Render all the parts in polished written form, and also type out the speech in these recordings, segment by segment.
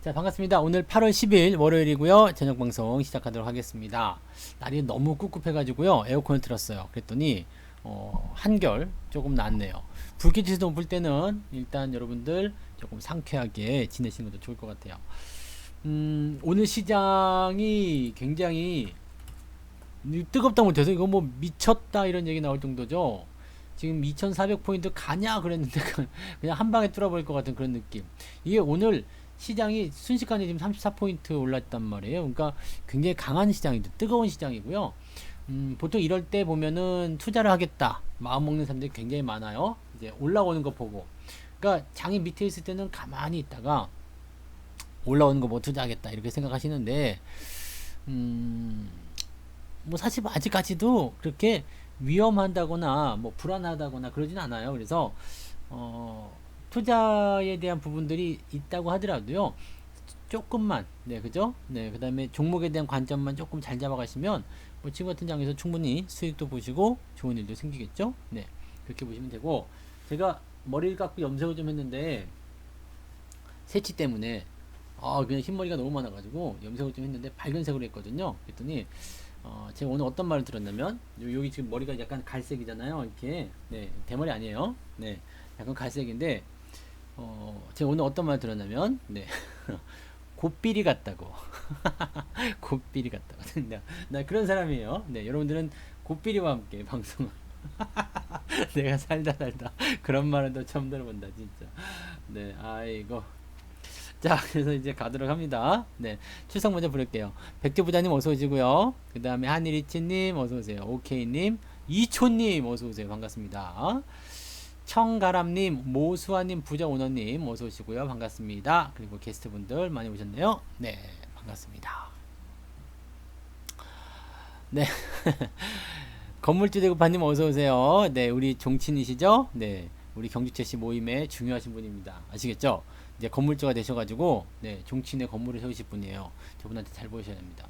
자, 반갑습니다. 오늘 8월 10일 월요일이고요. 저녁 방송 시작하도록 하겠습니다. 날이 너무 꿉꿉해가지고요. 에어컨을 틀었어요. 그랬더니 한결 조금 낫네요. 불빛이 높을 때는 일단 여러분들 조금 상쾌하게 지내시는 것도 좋을 것 같아요. 오늘 시장이 굉장히 뜨겁다 못해서 이거 뭐 미쳤다 이런 얘기 나올 정도죠. 지금 2400포인트 가냐 그랬는데 그냥 한 방에 뚫어버릴 것 같은 그런 느낌. 이게 오늘 시장이 순식간에 지금 34포인트 올랐단 말이에요. 그러니까 굉장히 강한 시장이죠. 뜨거운 시장이고요. 보통 이럴 때 보면은 투자를 하겠다 마음 먹는 사람들이 굉장히 많아요. 이제 올라오는 거 보고. 그러니까 장이 밑에 있을 때는 가만히 있다가 올라오는 거 뭐 투자하겠다 이렇게 생각하시는데 뭐 사실 아직까지도 그렇게 위험하다거나 뭐 불안하다거나 그러진 않아요. 그래서 투자에 대한 부분들이 있다고 하더라도요. 조금만 그죠? 그 다음에 종목에 대한 관점만 조금 잘 잡아가시면 뭐 지금 같은 장에서 충분히 수익도 보시고 좋은 일도 생기겠죠? 그렇게 보시면 되고, 제가 머리를 깎고 염색을 좀 했는데 새치 때문에 그냥 흰머리가 너무 많아가지고 염색을 좀 했는데 밝은색으로 했거든요. 그랬더니 제가 오늘 어떤 말을 들었냐면, 여기 지금 머리가 약간 갈색이잖아요. 이렇게 대머리 아니에요. 약간 갈색인데 제가 오늘 어떤 말을 들었냐면 곱비리 같다고. 곱비리 같다고. 나 그런 사람이에요. 여러분들은 곱비리와 함께 방송을 내가 살다 그런 말은 또 처음 들어본다 진짜. 아이고. 자, 그래서 이제 가도록 합니다. 출석 먼저 부를게요. 백조부자님 어서 오시고요. 그 다음에 한일이치님 어서 오세요. 오케이님, 이초님 어서 오세요. 반갑습니다. 청가람님, 모수아님, 부자오너님 어서 오시고요. 반갑습니다. 그리고 게스트분들 많이 오셨네요. 반갑습니다. 건물주 대구파님 어서 오세요. 우리 종친이시죠? 우리 경주채씨 모임에 중요하신 분입니다. 아시겠죠? 이제 건물주가 되셔가지고 종친의 건물을 세우실 분이에요. 저분한테 잘 보셔야 됩니다.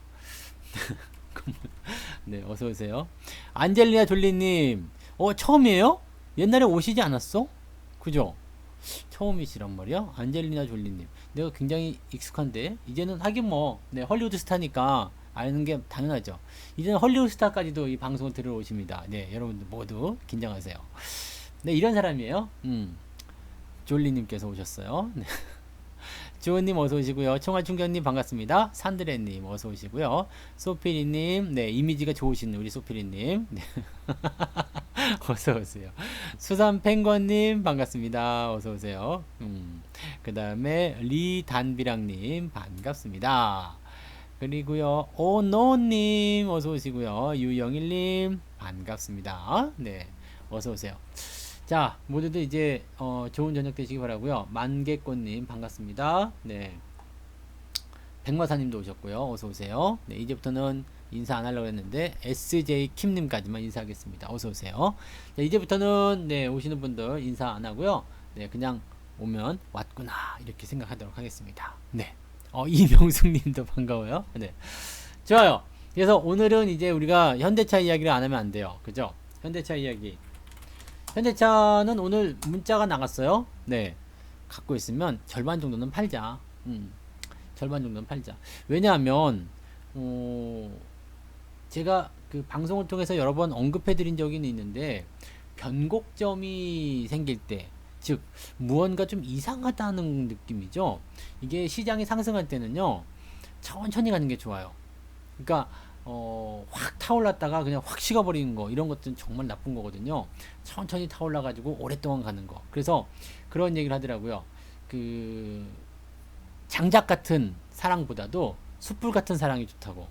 어서 오세요. 안젤리나 졸리님, 처음이에요? 옛날에 오시지 않았어? 그죠? 처음이시란 말이야? 안젤리나 졸리님. 내가 굉장히 익숙한데, 이제는 하긴 뭐, 헐리우드 스타니까 아는 게 당연하죠. 이제는 헐리우드 스타까지도 이 방송을 들어오십니다. 여러분들 모두 긴장하세요. 이런 사람이에요. 졸리님께서 오셨어요. 주호님 어서 오시고요. 청아충견님 반갑습니다. 산드레님 어서 오시고요. 소피리님, 이미지가 좋으신 우리 소피리님, 어서 오세요. 수산 펭귄님 반갑습니다. 어서 오세요. 그 다음에 리단비랑님 반갑습니다. 그리고요 오노님 어서 오시고요. 유영일님 반갑습니다. 어서 오세요. 자, 모두들 이제 좋은 저녁 되시기 바라고요. 만개꽃님 반갑습니다. 백마사님도 오셨고요. 어서 오세요. 이제부터는 인사 안 하려고 했는데 SJ 킴님까지만 인사하겠습니다. 어서 오세요. 이제부터는 오시는 분들 인사 안 하고요. 그냥 오면 왔구나 이렇게 생각하도록 하겠습니다. 이명숙님도 반가워요. 좋아요. 그래서 오늘은 이제 우리가 현대차 이야기를 안 하면 안 돼요. 그죠? 현대차 이야기. 현대차는 오늘 문자가 나갔어요. 갖고 있으면 절반 정도는 팔자. 절반 정도는 팔자. 왜냐하면 제가 그 방송을 통해서 여러 번 언급해 드린 적이 있는데, 변곡점이 생길 때, 즉 무언가 좀 이상하다는 느낌이죠. 이게 시장이 상승할 때는요, 천천히 가는 게 좋아요. 그러니까 확 타올랐다가 그냥 확 식어버리는 거, 이런 것들은 정말 나쁜 거거든요. 천천히 타올라 가지고 오랫동안 가는 거. 그래서 그런 얘기를 하더라고요. 그 장작 같은 사랑보다도 숯불 같은 사랑이 좋다고.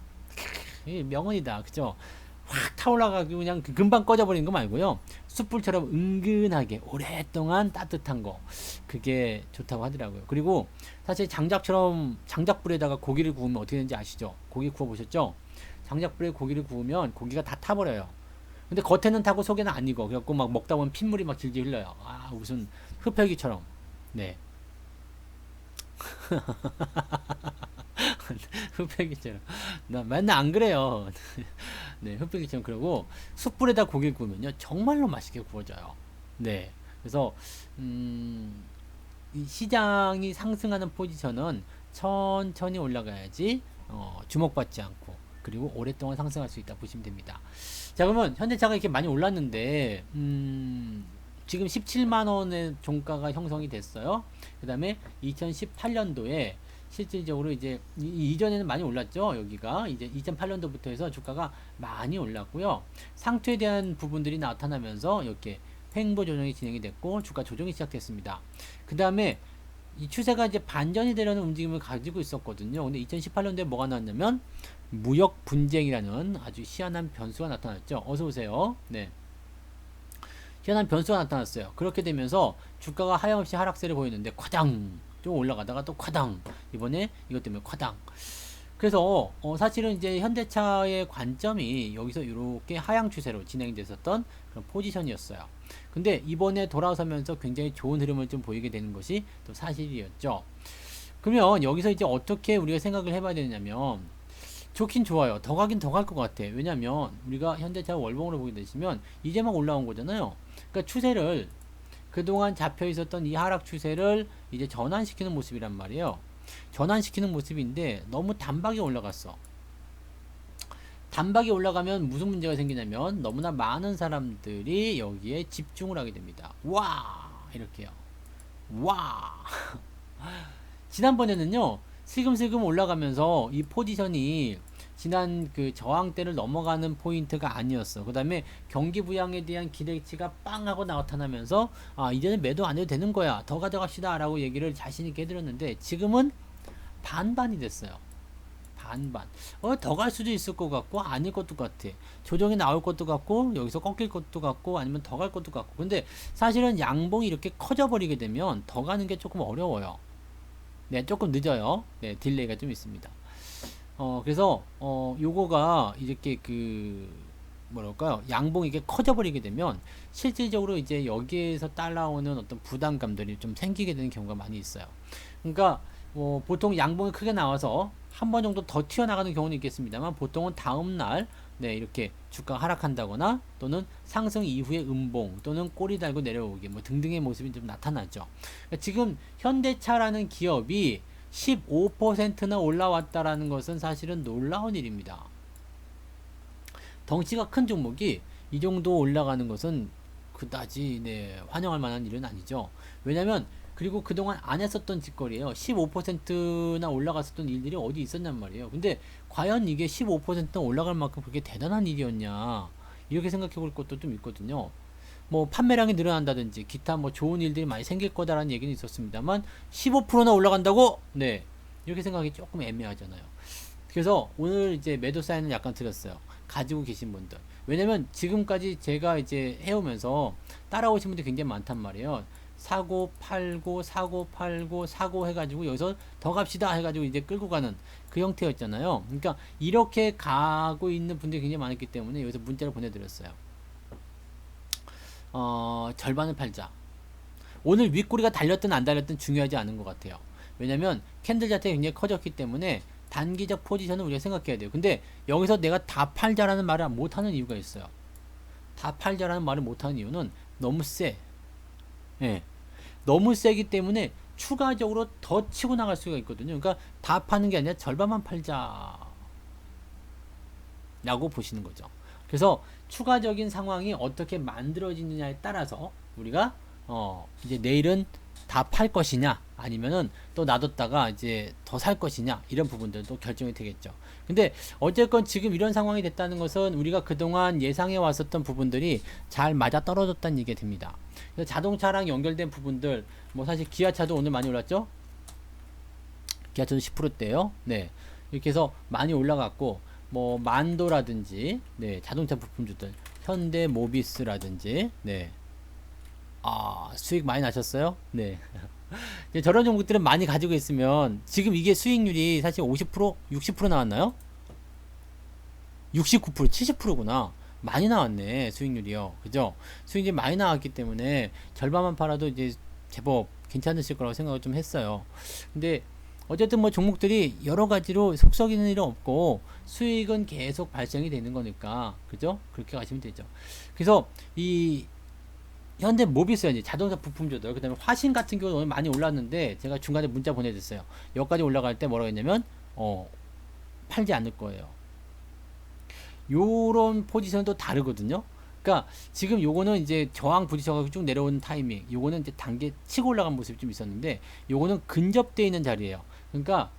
명언이다, 그죠? 확 타올라가지고 그냥 금방 꺼져버리는 거 말고요, 숯불처럼 은근하게 오랫동안 따뜻한 거, 그게 좋다고 하더라고요. 그리고 사실 장작처럼 장작불에다가 고기를 구우면 어떻게 되는지 아시죠? 고기 구워 보셨죠? 장작불에 고기를 구우면 고기가 다 타버려요. 근데 겉에는 타고 속에는 안 익어. 그래갖고 막 먹다 보면 핏물이 막 질질 흘러요. 무슨 흡혈귀처럼. 흑백이처럼. 나 맨날 안 그래요. 흑백이처럼. 그러고 숯불에다 고기를 구우면요 정말로 맛있게 구워져요. 그래서 이 시장이 상승하는 포지션은 천천히 올라가야지 주목받지 않고 그리고 오랫동안 상승할 수 있다 보시면 됩니다. 자, 그러면 현대차가 이렇게 많이 올랐는데 지금 17만 원의 종가가 형성이 됐어요. 그 다음에 2018년도에 실질적으로 이제 이전에는 많이 올랐죠. 여기가 이제 2008년도부터 해서 주가가 많이 올랐고요. 상투에 대한 부분들이 나타나면서 이렇게 횡보 조정이 진행이 됐고 주가 조정이 시작됐습니다. 그 다음에 이 추세가 이제 반전이 되려는 움직임을 가지고 있었거든요. 근데 2018년도에 뭐가 나왔냐면 무역 분쟁이라는 아주 희한한 변수가 나타났죠. 어서 오세요. 네. 희한한 변수가 나타났어요. 그렇게 되면서 주가가 하염없이 하락세를 보였는데 쿼당 좀 올라가다가 또 쿼당 이번에 이것 때문에 쿼당. 그래서 사실은 이제 현대차의 관점이 여기서 이렇게 하향 추세로 진행됐었던 그런 포지션이었어요. 근데 이번에 돌아서면서 굉장히 좋은 흐름을 좀 보이게 되는 것이 또 사실이었죠. 그러면 여기서 이제 어떻게 우리가 생각을 해봐야 되냐면 좋긴 좋아요. 더 가긴 더 갈 것 같아. 왜냐면 우리가 현대차 월봉으로 보게 되시면 이제 막 올라온 거잖아요. 그러니까 추세를 그동안 잡혀 있었던 이 하락 추세를 이제 전환시키는 모습이란 말이에요. 전환시키는 모습인데 너무 단박에 올라갔어. 단박에 올라가면 무슨 문제가 생기냐면 너무나 많은 사람들이 여기에 집중을 하게 됩니다. 와! 이렇게요. 와! 지난번에는요. 슬금슬금 올라가면서 이 포지션이 지난 그 저항대를 넘어가는 포인트가 아니었어. 그 다음에 경기 부양에 대한 기대치가 빵 하고 나타나면서 이제는 매도 안 해도 되는 거야. 더 가져갑시다 라고 얘기를 자신있게 해드렸는데 지금은 반반이 됐어요. 반반. 더 갈 수도 있을 것 같고 아닐 것도 같아. 조정이 나올 것도 같고 여기서 꺾일 것도 같고 아니면 더 갈 것도 같고. 근데 사실은 양봉이 이렇게 커져 버리게 되면 더 가는 게 조금 어려워요. 네, 조금 늦어요. 네, 딜레이가 좀 있습니다. 그래서 요거가 이렇게 뭐랄까요, 양봉이 이게 커져버리게 되면 실질적으로 이제 여기에서 따라오는 어떤 부담감들이 좀 생기게 되는 경우가 많이 있어요. 그러니까 보통 양봉이 크게 나와서 한 번 정도 더 튀어나가는 경우는 있겠습니다만 보통은 다음날 네, 이렇게 주가가 하락한다거나 또는 상승 이후에 음봉 또는 꼬리 달고 내려오기 뭐 등등의 모습이 좀 나타나죠. 그러니까 지금 현대차라는 기업이 15%나 올라왔다라는 것은 사실은 놀라운 일입니다. 덩치가 큰 종목이 이 정도 올라가는 것은 그다지 환영할 만한 일은 아니죠. 왜냐면 그리고 그동안 안 했었던 짓거리예요. 15%나 올라갔었던 일들이 어디 있었냔 말이에요. 근데 과연 이게 15%나 올라갈 만큼 그게 대단한 일이었냐 이렇게 생각해 볼 것도 좀 있거든요. 뭐 판매량이 늘어난다든지 기타 뭐 좋은 일들이 많이 생길 거다라는 얘기는 있었습니다만 15%나 올라간다고? 네, 이렇게 생각하기 조금 애매하잖아요. 그래서 오늘 이제 매도 사인을 약간 드렸어요. 가지고 계신 분들. 왜냐면 지금까지 제가 이제 해오면서 따라오신 분들이 굉장히 많단 말이에요. 사고 팔고 사고 팔고 사고 해가지고 여기서 더 갑시다 해가지고 이제 끌고 가는 그 형태였잖아요. 그러니까 이렇게 가고 있는 분들이 굉장히 많았기 때문에 여기서 문자를 보내드렸어요. 절반을 팔자. 오늘 윗꼬리가 달렸든 안 달렸든 중요하지 않은 것 같아요. 왜냐면 캔들 자체가 굉장히 커졌기 때문에 단기적 포지션은 우리가 생각해야 돼요. 근데 여기서 내가 다 팔자라는 말을 못하는 이유가 있어요. 다 팔자라는 말을 못하는 이유는 너무 세. 예. 너무 세기 때문에 추가적으로 더 치고 나갈 수가 있거든요. 그러니까 다 파는 게 아니라 절반만 팔자 라고 보시는 거죠. 그래서 추가적인 상황이 어떻게 만들어지느냐에 따라서 우리가 이제 내일은 다 팔 것이냐 아니면은 또 놔뒀다가 이제 더 살 것이냐 이런 부분들도 결정이 되겠죠. 근데 어쨌건 지금 이런 상황이 됐다는 것은 우리가 그동안 예상해 왔었던 부분들이 잘 맞아 떨어졌다는 얘기가 됩니다. 그래서 자동차랑 연결된 부분들 뭐 사실 기아차도 오늘 많이 올랐죠. 기아차도 10%대요. 네, 이렇게 해서 많이 올라갔고 뭐 만도라든지 네, 자동차 부품주들 현대 모비스라든지 네, 수익 많이 나셨어요? 네. 저런 종목들은 많이 가지고 있으면 지금 이게 수익률이 사실 50%, 60% 나왔나요? 69%, 70%구나. 많이 나왔네, 수익률이요. 그죠? 수익률이 많이 나왔기 때문에 절반만 팔아도 이제 제법 괜찮으실 거라고 생각을 좀 했어요. 근데 어쨌든 뭐 종목들이 여러 가지로 속썩이는 일은 없고 수익은 계속 발생이 되는 거니까, 그죠? 그렇게 가시면 되죠. 그래서 이 현대 모비스요. 이제 자동차 부품주들. 그다음에 화신 같은 경우는 오늘 많이 올랐는데 제가 중간에 문자 보내줬어요. 여기까지 올라갈 때 뭐라고 했냐면 팔지 않을 거예요. 요런 포지션도 다르거든요. 그러니까 지금 요거는 이제 저항 부딪혀가지고 쭉 내려오는 타이밍, 요거는 이제 단계 치고 올라간 모습이 좀 있었는데 요거는 근접되어 있는 자리예요. 그러니까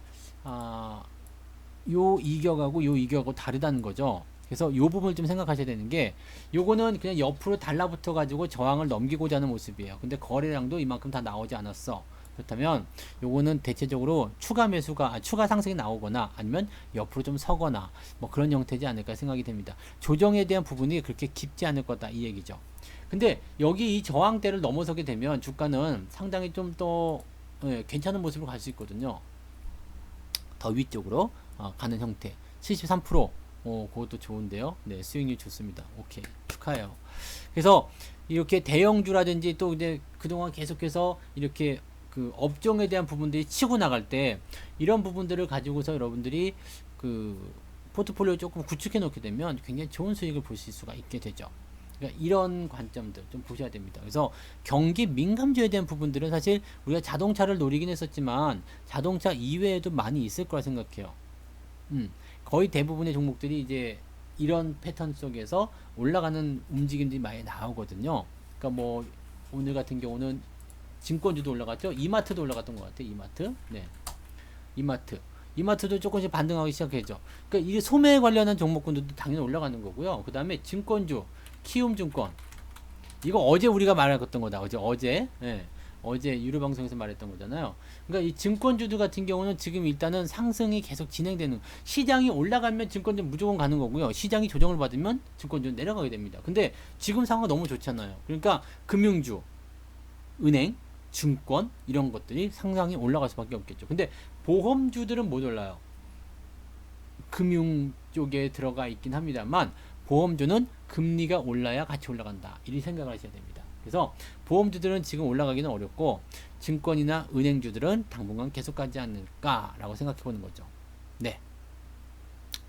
요 이격하고 요 이격하고 다르다는 거죠. 그래서 요 부분을 좀 생각하셔야 되는 게 요거는 그냥 옆으로 달라붙어 가지고 저항을 넘기고자 하는 모습이에요. 근데 거래량도 이만큼 다 나오지 않았어. 그렇다면 요거는 대체적으로 추가 상승이 나오거나 아니면 옆으로 좀 서거나 뭐 그런 형태지 않을까 생각이 됩니다. 조정에 대한 부분이 그렇게 깊지 않을 거다 이 얘기죠. 근데 여기 이 저항대를 넘어서게 되면 주가는 상당히 좀 더 괜찮은 모습으로 갈 수 있거든요. 더 위쪽으로 가는 형태. 73%. 그것도 좋은데요. 네, 수익률 좋습니다. 오케이. 축하해요. 그래서 이렇게 대형주라든지 또 이제 그동안 계속해서 이렇게 그 업종에 대한 부분들이 치고 나갈 때 이런 부분들을 가지고서 여러분들이 그 포트폴리오 조금 구축해 놓게 되면 굉장히 좋은 수익을 보실 수가 있게 되죠. 그러니까 이런 관점들 좀 보셔야 됩니다. 그래서 경기 민감주에 대한 부분들은 사실 우리가 자동차를 노리긴 했었지만 자동차 이외에도 많이 있을 거라 생각해요. 거의 대부분의 종목들이 이제 이런 패턴 속에서 올라가는 움직임들이 많이 나오거든요. 그러니까 뭐 오늘 같은 경우는 증권주도 올라갔죠. 이마트도 올라갔던 것 같아요. 이마트. 네. 이마트도 조금씩 반등하기 시작했죠. 그러니까 이게 소매 관련한 종목군들도 당연히 올라가는 거고요. 그 다음에 증권주, 키움증권. 이거 어제 우리가 말했던 거다. 어제. 예. 어제 유료 방송에서 말했던 거잖아요. 그러니까 이 증권주들 같은 경우는 지금 일단은 상승이 계속 진행되는, 시장이 올라가면 증권주 무조건 가는 거고요. 시장이 조정을 받으면 증권주는 내려가게 됩니다. 근데 지금 상황은 너무 좋잖아요. 그러니까 금융주, 은행, 증권 이런 것들이 상당히 올라갈 수밖에 없겠죠. 근데 보험주들은 못 올라요. 금융 쪽에 들어가 있긴 합니다만 보험주는 금리가 올라야 같이 올라간다. 이렇게 생각을 하셔야 됩니다. 그래서 보험주들은 지금 올라가기는 어렵고 증권이나 은행주들은 당분간 계속 가지 않을까라고 생각해 보는 거죠. 네.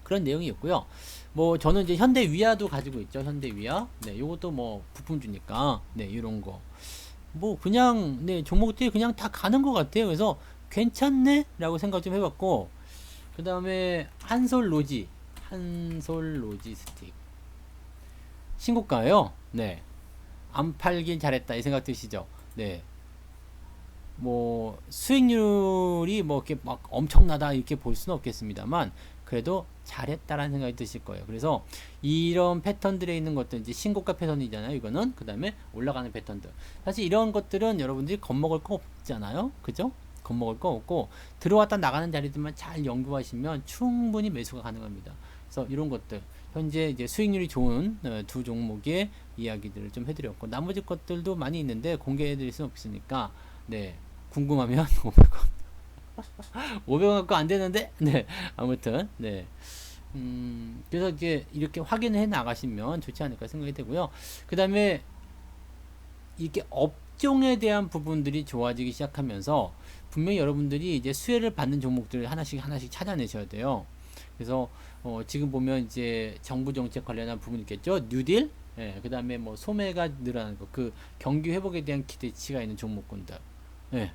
그런 내용이 있고요. 뭐 저는 이제 현대위아도 가지고 있죠. 현대위아. 네, 요것도 뭐 부품주니까 네, 이런 거. 뭐 그냥 네, 종목들이 그냥 다 가는 것 같아요. 그래서 괜찮네? 라고 생각 좀 해봤고 그 다음에 한솔로지스틱 신고가예요. 네. 안 팔긴 잘했다 이 생각 드시죠? 네. 뭐 수익률이 뭐 이렇게 막 엄청나다 이렇게 볼 수는 없겠습니다만 그래도 잘했다라는 생각이 드실 거예요. 그래서 이런 패턴들에 있는 것들 이제 신고가 패턴이잖아요. 이거는 그 다음에 올라가는 패턴들. 사실 이런 것들은 여러분들이 겁먹을 거 없잖아요. 그죠? 겁먹을 거 없고 들어왔다 나가는 자리들만 잘 연구하시면 충분히 매수가 가능합니다. 그래서 이런 것들 현재 이제 수익률이 좋은 두 종목의 이야기들을 좀 해드렸고 나머지 것들도 많이 있는데 공개해드릴 수는 없으니까 네 궁금하면 500원 500원 갖고 안 되는데 네 아무튼 네 그래서 이제 이렇게 확인해 나가시면 좋지 않을까 생각이 되고요. 그 다음에 이렇게 업종에 대한 부분들이 좋아지기 시작하면서 분명히 여러분들이 이제 수혜를 받는 종목들을 하나씩 찾아내셔야 돼요. 그래서 지금 보면 이제 정부 정책 관련한 부분 있겠죠. 뉴딜, 예, 그 다음에 뭐 소매가 늘어나는 거, 그 경기 회복에 대한 기대치가 있는 종목군들, 예,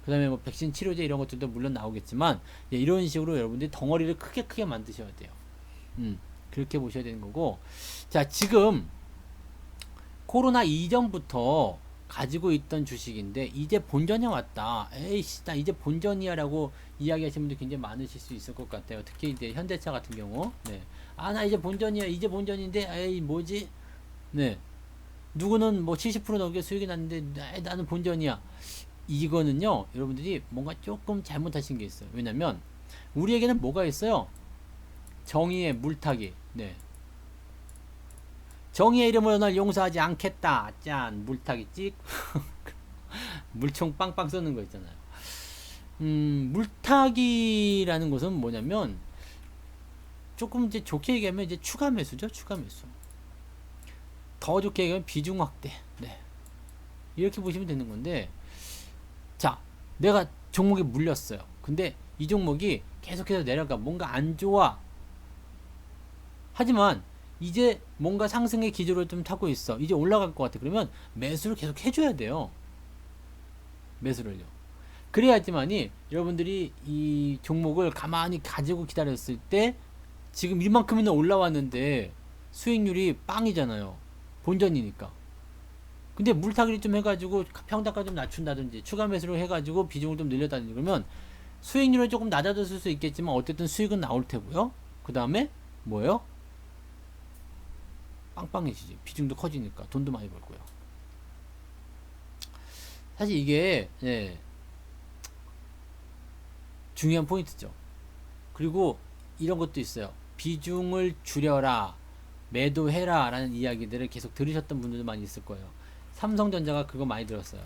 그 다음에 뭐 백신 치료제 이런 것들도 물론 나오겠지만 예, 이런 식으로 여러분들이 덩어리를 크게 만드셔야 돼요. 그렇게 보셔야 되는 거고, 자 지금 코로나 이전부터 가지고 있던 주식인데 이제 본전에 왔다. 에이씨 나 이제 본전이야 라고 이야기하시는 분들 굉장히 많으실 수 있을 것 같아요. 특히 이제 현대차 같은 경우 네. 아 나 이제 본전이야 이제 본전인데 에이 뭐지 네 누구는 뭐 70% 넘게 수익이 났는데 나는 본전이야. 이거는요 여러분들이 뭔가 조금 잘못하신 게 있어요. 왜냐면 우리에게는 뭐가 있어요? 정의의 물타기. 네. 정의의 이름으로 널 용서하지 않겠다. 짠 물타기 찍 물총 빵빵 쏘는 거 있잖아요. 물타기라는 것은 뭐냐면 조금 이제 좋게 얘기하면 이제 추가 매수죠. 추가 매수. 더 좋게 얘기하면 비중 확대. 네. 이렇게 보시면 되는 건데 자 내가 종목에 물렸어요. 근데 이 종목이 계속해서 내려가 뭔가 안 좋아. 하지만 이제 뭔가 상승의 기조를 좀 타고 있어. 이제 올라갈 것 같아. 그러면 매수를 계속 해줘야 돼요. 매수를요. 그래야지만이 여러분들이 이 종목을 가만히 가지고 기다렸을 때 지금 이만큼이나 올라왔는데 수익률이 빵이잖아요. 본전이니까. 근데 물타기를 좀 해가지고 평단가 좀 낮춘다든지 추가 매수를 해가지고 비중을 좀 늘렸다든지 그러면 수익률은 조금 낮아졌을 수 있겠지만 어쨌든 수익은 나올 테고요. 그 다음에 뭐예요? 빵빵해지지. 비중도 커지니까 돈도 많이 벌고요. 사실 이게 중요한 포인트죠. 그리고 이런 것도 있어요. 비중을 줄여라, 매도해라 라는 이야기들을 계속 들으셨던 분들도 많이 있을 거예요. 삼성전자가 그거 많이 들었어요.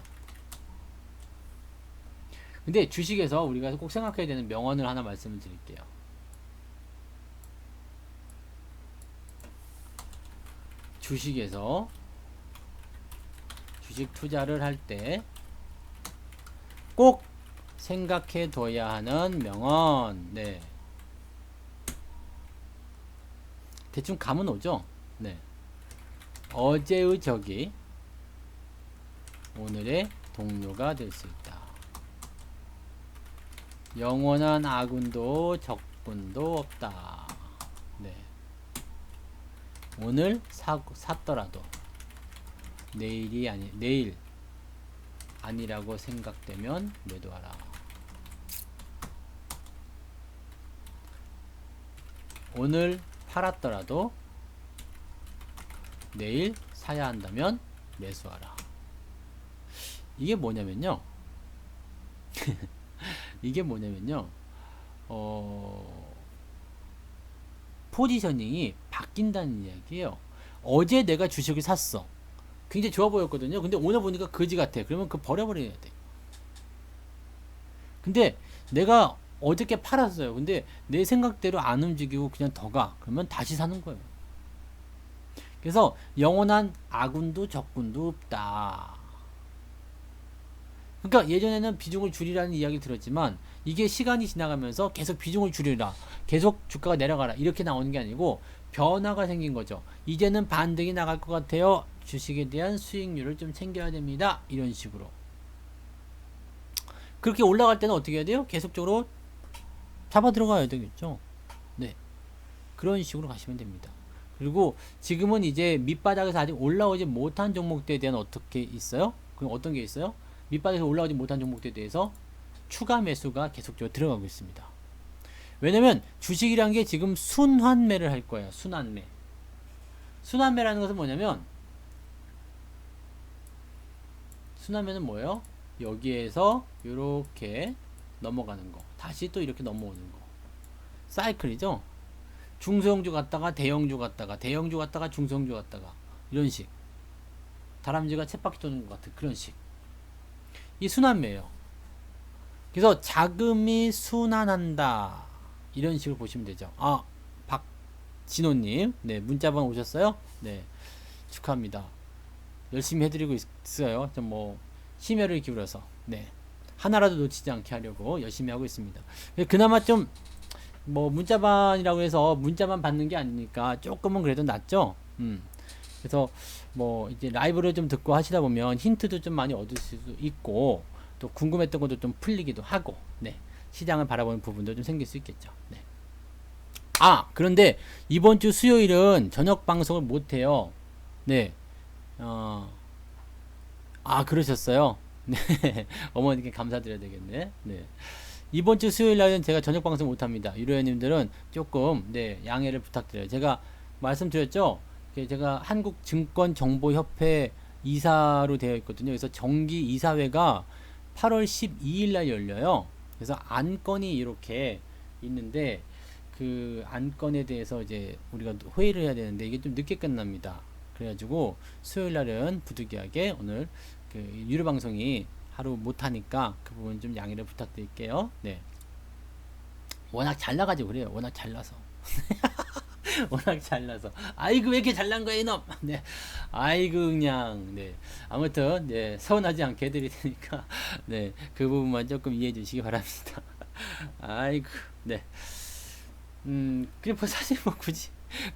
근데 주식에서 우리가 꼭 생각해야 되는 명언을 하나 말씀을 드릴게요. 주식에서 주식 투자를 할 때 꼭 생각해 둬야 하는 명언. 네. 대충 감은 오죠? 네. 어제의 적이 오늘의 동료가 될 수 있다. 영원한 아군도 적군도 없다. 네. 오늘 샀더라도 내일 아니라고 생각되면 매도하라. 오늘 팔았더라도 내일 사야 한다면 매수하라. 이게 뭐냐면요. 이게 뭐냐면요. 포지셔닝이 바뀐다는 이야기예요. 어제 내가 주식을 샀어. 굉장히 좋아 보였거든요. 근데 오늘 보니까 거지 같아. 그러면 그거 버려버려야 돼. 근데 내가 어저께 팔았어요. 근데 내 생각대로 안 움직이고 그냥 더 가. 그러면 다시 사는 거예요. 그래서 영원한 아군도 적군도 없다. 그러니까 예전에는 비중을 줄이라는 이야기를 들었지만 이게 시간이 지나가면서 계속 비중을 줄이라, 계속 주가가 내려가라 이렇게 나오는 게 아니고 변화가 생긴 거죠. 이제는 반등이 나갈 것 같아요. 주식에 대한 수익률을 좀 챙겨야 됩니다. 이런 식으로. 그렇게 올라갈 때는 어떻게 해야 돼요? 계속적으로 잡아 들어가야 되겠죠. 네. 그런 식으로 가시면 됩니다. 그리고 지금은 이제 밑바닥에서 아직 올라오지 못한 종목들에 대한 어떻게 있어요? 그럼 어떤 게 있어요? 밑바닥에서 올라오지 못한 종목들에 대해서 추가 매수가 계속적으로 들어가고 있습니다. 왜냐면 주식이란 게 지금 순환매를 할 거예요. 순환매. 순환매라는 것은 뭐냐면 순환매는 뭐예요? 여기에서 이렇게 넘어가는 거. 다시 또 이렇게 넘어오는 거. 사이클이죠. 중소형주 갔다가 대형주 갔다가 대형주 갔다가 중소형주 갔다가 이런 식. 다람쥐가 쳇바퀴 도는 것 같은 그런 식. 이 순환매예요. 그래서 자금이 순환한다. 이런 식으로 보시면 되죠. 아, 박진호님, 네, 문자번 오셨어요? 네, 축하합니다. 열심히 해드리고 있어요. 좀 뭐 심혈을 기울여서, 네, 하나라도 놓치지 않게 하려고 열심히 하고 있습니다. 그나마 좀 뭐 문자반이라고 해서 문자만 받는 게 아니니까 조금은 그래도 낫죠. 그래서 뭐 이제 라이브를 좀 듣고 하시다 보면 힌트도 좀 많이 얻으실 수 있고 또 궁금했던 것도 좀 풀리기도 하고, 네, 시장을 바라보는 부분도 좀 생길 수 있겠죠. 네. 아, 그런데 이번 주 수요일은 저녁 방송을 못 해요. 네. 그러셨어요. 네. 어머니께 감사드려야 되겠네. 네. 이번 주 수요일 날은 제가 저녁 방송 못 합니다. 유료회원님들은 조금, 네, 양해를 부탁드려요. 제가 말씀드렸죠? 제가 한국증권정보협회 이사로 되어 있거든요. 그래서 정기 이사회가 8월 12일 날 열려요. 그래서 안건이 이렇게 있는데 그 안건에 대해서 이제 우리가 회의를 해야 되는데 이게 좀 늦게 끝납니다. 그래가지고 수요일 날은 부득이하게 오늘 그 유료 방송이 하루 못하니까 그 부분 좀 양해를 부탁드릴게요. 네. 워낙 잘 나가지고 그래요. 워낙 잘나서. 워낙 잘나서. 아이고, 왜 이렇게 잘난 거야, 이놈! 네. 아이고, 그냥, 네. 아무튼, 네. 서운하지 않게 해드릴 테니까, 네. 그 부분만 조금 이해해 주시기 바랍니다. 아이고, 네. 그래, 뭐, 사실 뭐, 굳이,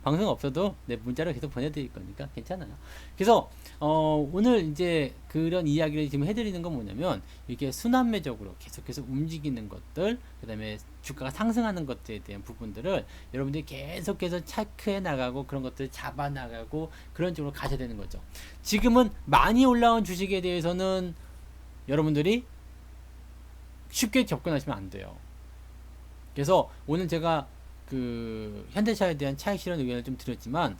방송 없어도 내 문자로 계속 보내드릴 거니까 괜찮아요. 그래서 오늘 이제 그런 이야기를 지금 해드리는 건 뭐냐면 이게 순환매적으로 계속해서 움직이는 것들, 그 다음에 주가가 상승하는 것들에 대한 부분들을 여러분들이 계속해서 체크해 나가고 그런 것들을 잡아 나가고 그런 쪽으로 가셔야 되는 거죠. 지금은 많이 올라온 주식에 대해서는 여러분들이 쉽게 접근하시면 안 돼요. 그래서 오늘 제가 그 현대차에 대한 차익 실현 의견을 좀 드렸지만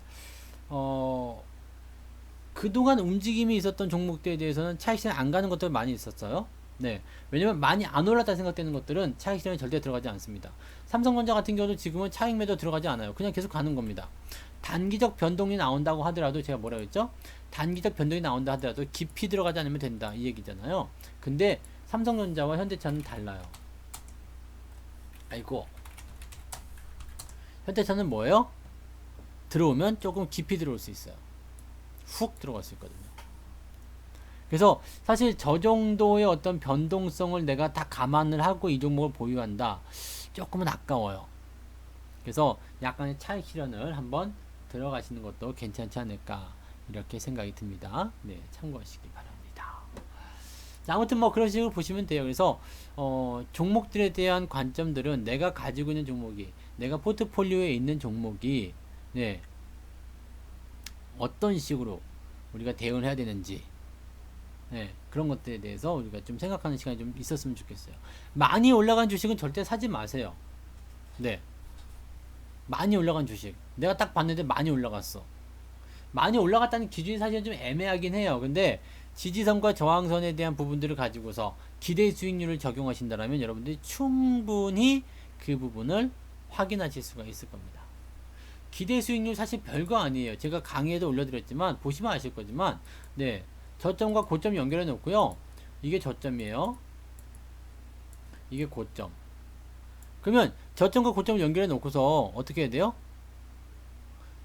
그동안 움직임이 있었던 종목들에 대해서는 차익 실현 안 가는 것들 많이 있었어요. 네, 왜냐면 많이 안 올랐다 생각되는 것들은 차익 실현이 절대 들어가지 않습니다. 삼성전자 같은 경우도 지금은 차익 매도 들어가지 않아요. 그냥 계속 가는 겁니다. 단기적 변동이 나온다고 하더라도 제가 뭐라고 했죠? 단기적 변동이 나온다 하더라도 깊이 들어가지 않으면 된다 이 얘기잖아요. 근데 삼성전자와 현대차는 달라요. 아이고, 현대차는 뭐예요? 들어오면 조금 깊이 들어올 수 있어요. 훅 들어갈 수 있거든요. 그래서 사실 저 정도의 어떤 변동성을 내가 다 감안을 하고 이 종목을 보유한다, 조금은 아까워요. 그래서 약간의 차익 실현을 한번 들어가시는 것도 괜찮지 않을까 이렇게 생각이 듭니다. 네, 참고하시기 바랍니다. 자, 아무튼 뭐 그런 식으로 보시면 돼요. 그래서 종목들에 대한 관점들은 내가 가지고 있는 종목이, 내가 포트폴리오에 있는 종목이 네, 어떤 식으로 우리가 대응을 해야 되는지, 네, 그런 것들에 대해서 우리가 좀 생각하는 시간이 좀 있었으면 좋겠어요. 많이 올라간 주식은 절대 사지 마세요. 네, 많이 올라간 주식 내가 딱 봤는데 많이 올라갔어. 많이 올라갔다는 기준이 사실 좀 애매하긴 해요. 근데 지지선과 저항선에 대한 부분들을 가지고서 기대 수익률을 적용하신다면 여러분들이 충분히 그 부분을 확인하실 수가 있을 겁니다. 기대 수익률 사실 별거 아니에요. 제가 강의에도 올려드렸지만 보시면 아실 거지만, 네, 저점과 고점 연결해 놓고요. 이게 저점이에요. 이게 고점. 그러면 저점과 고점을 연결해 놓고서 어떻게 해야 돼요?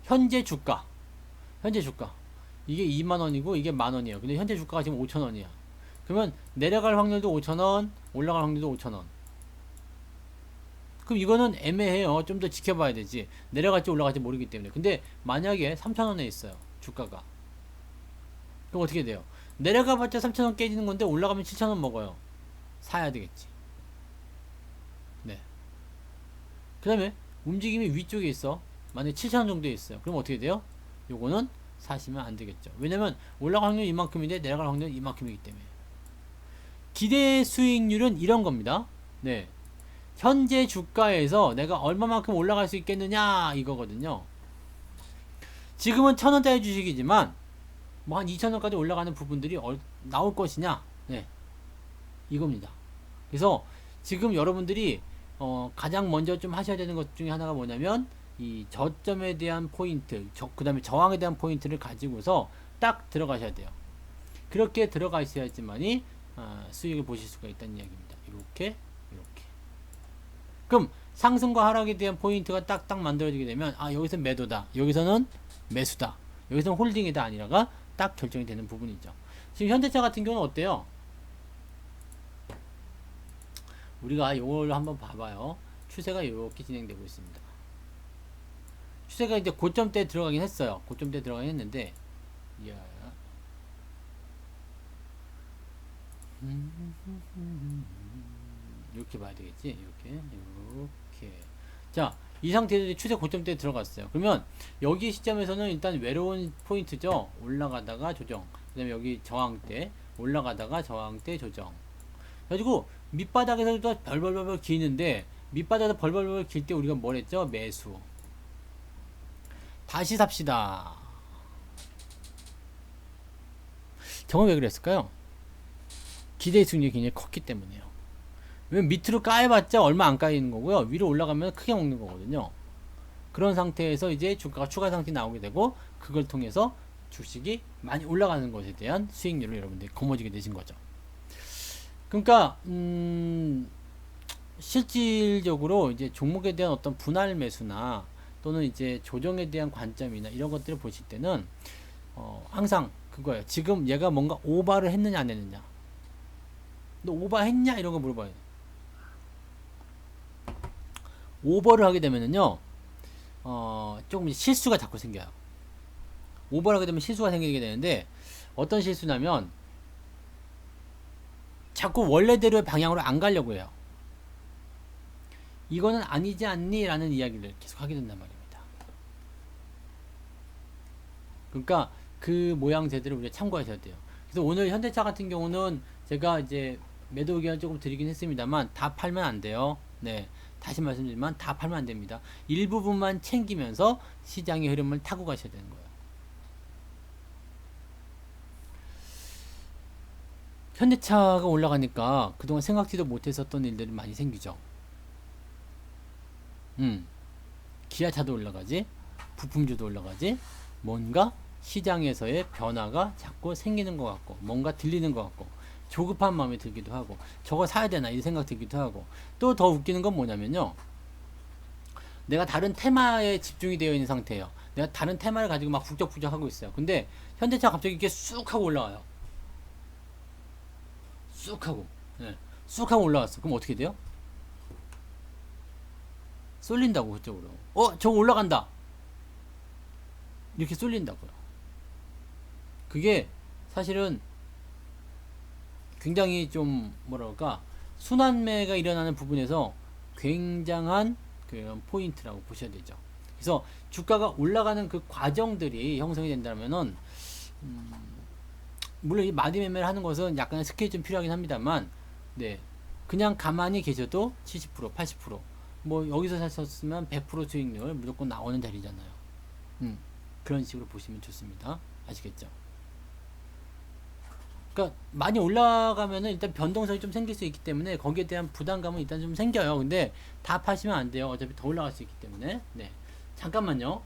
현재 주가 이게 2만원이고 이게 만원이에요. 근데 현재 주가가 지금 5천원이야. 그러면 내려갈 확률도 5천원, 올라갈 확률도 5천원. 그럼 이거는 애매해요. 좀 더 지켜봐야 되지. 내려갈지 올라갈지 모르기 때문에. 근데 만약에 3천원에 있어요, 주가가. 그럼 어떻게 돼요? 내려가봤자 3천원 깨지는 건데 올라가면 7천원 먹어요. 사야 되겠지. 네. 그 다음에 움직임이 위쪽에 있어. 만약에 7천원 정도에 있어요. 그럼 어떻게 돼요? 요거는 사시면 안 되겠죠. 왜냐면 올라갈 확률이 이만큼인데 내려갈 확률은 이만큼이기 때문에. 기대 수익률은 이런 겁니다. 네. 현재 주가에서 내가 얼마만큼 올라갈 수 있겠느냐 이거거든요. 지금은 1,000원짜리 주식이지만 뭐 한 2,000원까지 올라가는 부분들이 나올 것이냐, 네, 이겁니다. 그래서 지금 여러분들이 가장 먼저 좀 하셔야 되는 것 중에 하나가 뭐냐면 이 저점에 대한 포인트, 그 다음에 저항에 대한 포인트를 가지고서 딱 들어가셔야 돼요. 그렇게 들어가셔야지만이 수익을 보실 수가 있다는 이야기입니다. 이렇게. 그럼 상승과 하락에 대한 포인트가 딱딱 만들어지게 되면 여기서 매도다, 여기서는 매수다, 여기서는 홀딩이다 아니라가 딱 결정이 되는 부분이죠. 지금 현대차 같은 경우는 어때요? 우리가 이걸 한번 봐봐요. 추세가 이렇게 진행되고 있습니다. 추세가 이제 고점대에 들어가긴 했어요. 고점대에 들어가긴 했는데, 이야. 이렇게 봐야 되겠지. 이렇게. 자, 이 상태에서 추세 고점대에 들어갔어요. 그러면 여기 시점에서는 일단 외로운 포인트죠. 올라가다가 조정. 그 다음에 여기 저항대. 올라가다가 저항대 조정. 그래가지고 밑바닥에서도 벌벌벌 기는데, 밑바닥에서 벌벌벌 길 때 우리가 뭘 했죠? 매수. 다시 삽시다. 저건 왜 그랬을까요? 기대 수익률이 굉장히 컸기 때문에요. 왜냐면 밑으로 까여봤자 얼마 안 까이는 거고요. 위로 올라가면 크게 먹는 거거든요. 그런 상태에서 이제 주가가 추가 상승이 나오게 되고, 그걸 통해서 주식이 많이 올라가는 것에 대한 수익률을 여러분들이 거머쥐게 되신 거죠. 그러니까 실질적으로 이제 종목에 대한 어떤 분할 매수나 또는 이제 조정에 대한 관점이나 이런 것들을 보실 때는 항상 그거예요. 지금 얘가 뭔가 오버를 했느냐 안 했느냐. 너 오버했냐 이런 거 물어봐요. 오버를 하게 되면은요, 조금 실수가 자꾸 생겨요. 오버를 하게 되면 실수가 생기게 되는데, 어떤 실수냐면 자꾸 원래대로의 방향으로 안 가려고 해요. 이거는 아니지 않니? 라는 이야기를 계속 하게 된단 말입니다. 그러니까 그 모양새들을 우리가 참고하셔야 돼요. 그래서 오늘 현대차 같은 경우는 제가 이제 매도 의견을 조금 드리긴 했습니다만 다 팔면 안 돼요. 네. 다시 말씀드리지만 다 팔면 안 됩니다. 일부분만 챙기면서 시장의 흐름을 타고 가셔야 되는 거예요. 현대차가 올라가니까 그동안 생각지도 못했었던 일들이 많이 생기죠. 기아차도 올라가지, 부품주도 올라가지, 뭔가 시장에서의 변화가 자꾸 생기는 것 같고, 뭔가 들리는 것 같고, 조급한 마음이 들기도 하고, 저거 사야 되나 이 생각 들기도 하고, 또 더 웃기는 건 뭐냐면요, 내가 다른 테마에 집중이 되어 있는 상태예요. 내가 다른 테마를 가지고 막 북적북적 하고 있어요. 근데 현대차 갑자기 이렇게 쑥 하고 올라와요. 쑥 하고, 네. 쑥 하고 올라왔어. 그럼 어떻게 돼요? 쏠린다고 그쪽으로. 저거 올라간다. 이렇게 쏠린다고요. 그게 사실은 굉장히 좀 뭐랄까 순환매가 일어나는 부분에서 굉장한 그 포인트라고 보셔야 되죠. 그래서 주가가 올라가는 그 과정들이 형성이 된다면은 물론 이 마디 매매를 하는 것은 약간의 스킬이 좀 필요하긴 합니다만, 네, 그냥 가만히 계셔도 70%, 80%뭐 여기서 사셨으면 100% 수익률 무조건 나오는 자리잖아요. 그런 식으로 보시면 좋습니다. 아시겠죠? 그러니까 많이 올라가면은 일단 변동성이 좀 생길 수 있기 때문에 거기에 대한 부담감은 일단 좀 생겨요. 근데 다 파시면 안 돼요. 어차피 더 올라갈 수 있기 때문에. 네. 잠깐만요.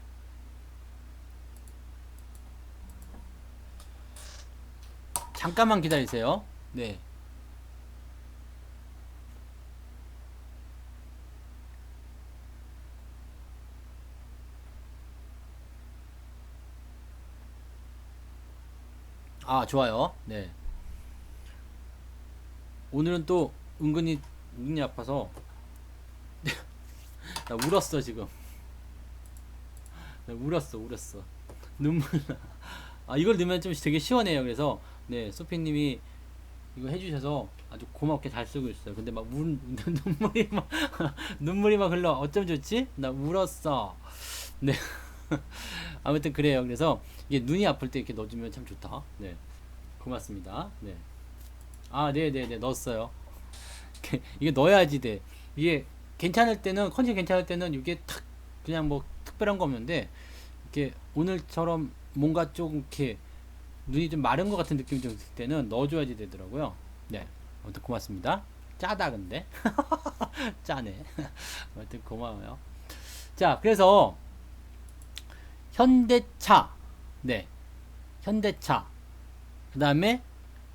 잠깐만 기다리세요. 네. 아, 좋아요. 네. 오늘은 또 은근히 눈이 아파서 나 울었어 지금. 나 울었어. 눈물 나. 아, 이걸 넣으면 좀 되게 시원해요. 그래서 네, 소피님이 이거 해주셔서 아주 고맙게 잘 쓰고 있어요. 근데 막 눈물이 막 눈물이 막 흘러. 어쩜 좋지? 나 울었어. 네. 아무튼 그래요. 그래서 이게 눈이 아플 때 이렇게 넣어주면 참 좋다. 네. 고맙습니다. 네. 아, 네네네. 넣었어요. 이게 넣어야지 돼. 이게 괜찮을 때는, 컨디션 괜찮을 때는 이게 탁, 그냥 뭐 특별한 거 없는데, 이렇게 오늘처럼 뭔가 좀 이렇게 눈이 좀 마른 것 같은 느낌이 좀 들 때는 넣어줘야지 되더라고요. 네. 아무튼 고맙습니다. 짜다, 근데. 짜네. 아무튼 고마워요. 자, 그래서 현대차. 네. 현대차. 그 다음에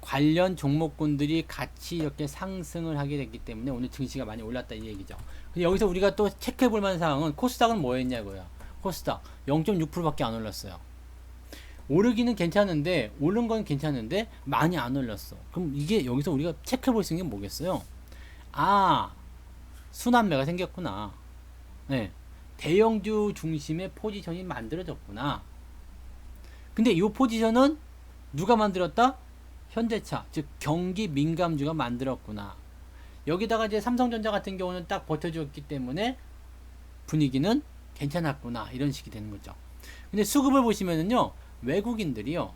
관련 종목군들이 같이 이렇게 상승을 하게 됐기 때문에 오늘 증시가 많이 올랐다 이 얘기죠. 근데 여기서 우리가 또 체크해 볼 만한 사항은 코스닥은 뭐 했냐고요. 코스닥 0.6%밖에 안 올랐어요. 오르기는 괜찮은데, 오른 건 괜찮은데 많이 안 올랐어. 그럼 이게 여기서 우리가 체크해 볼 수 있는 게 뭐겠어요? 아, 순환매가 생겼구나. 네. 대형주 중심의 포지션이 만들어졌구나. 근데 이 포지션은 누가 만들었다? 현대차, 즉 경기 민감주가 만들었구나. 여기다가 이제 삼성전자 같은 경우는 딱 버텨줬기 때문에 분위기는 괜찮았구나. 이런 식이 되는 거죠. 근데 수급을 보시면은요, 외국인들이요,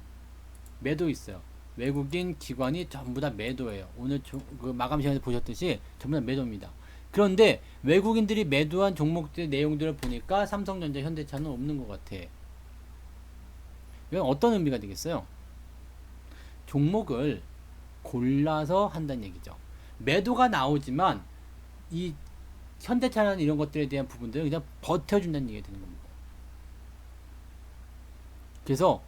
매도 있어요. 외국인 기관이 전부 다 매도예요. 오늘 그 마감 시간에 보셨듯이 전부 다 매도입니다. 그런데 외국인들이 매도한 종목들의 내용들을 보니까 삼성전자, 현대차는 없는 것 같아. 이건 어떤 의미가 되겠어요? 종목을 골라서 한다는 얘기죠. 매도가 나오지만 이 현대차라는 이런 것들에 대한 부분들은 그냥 버텨준다는 얘기가 되는 겁니다. 그래서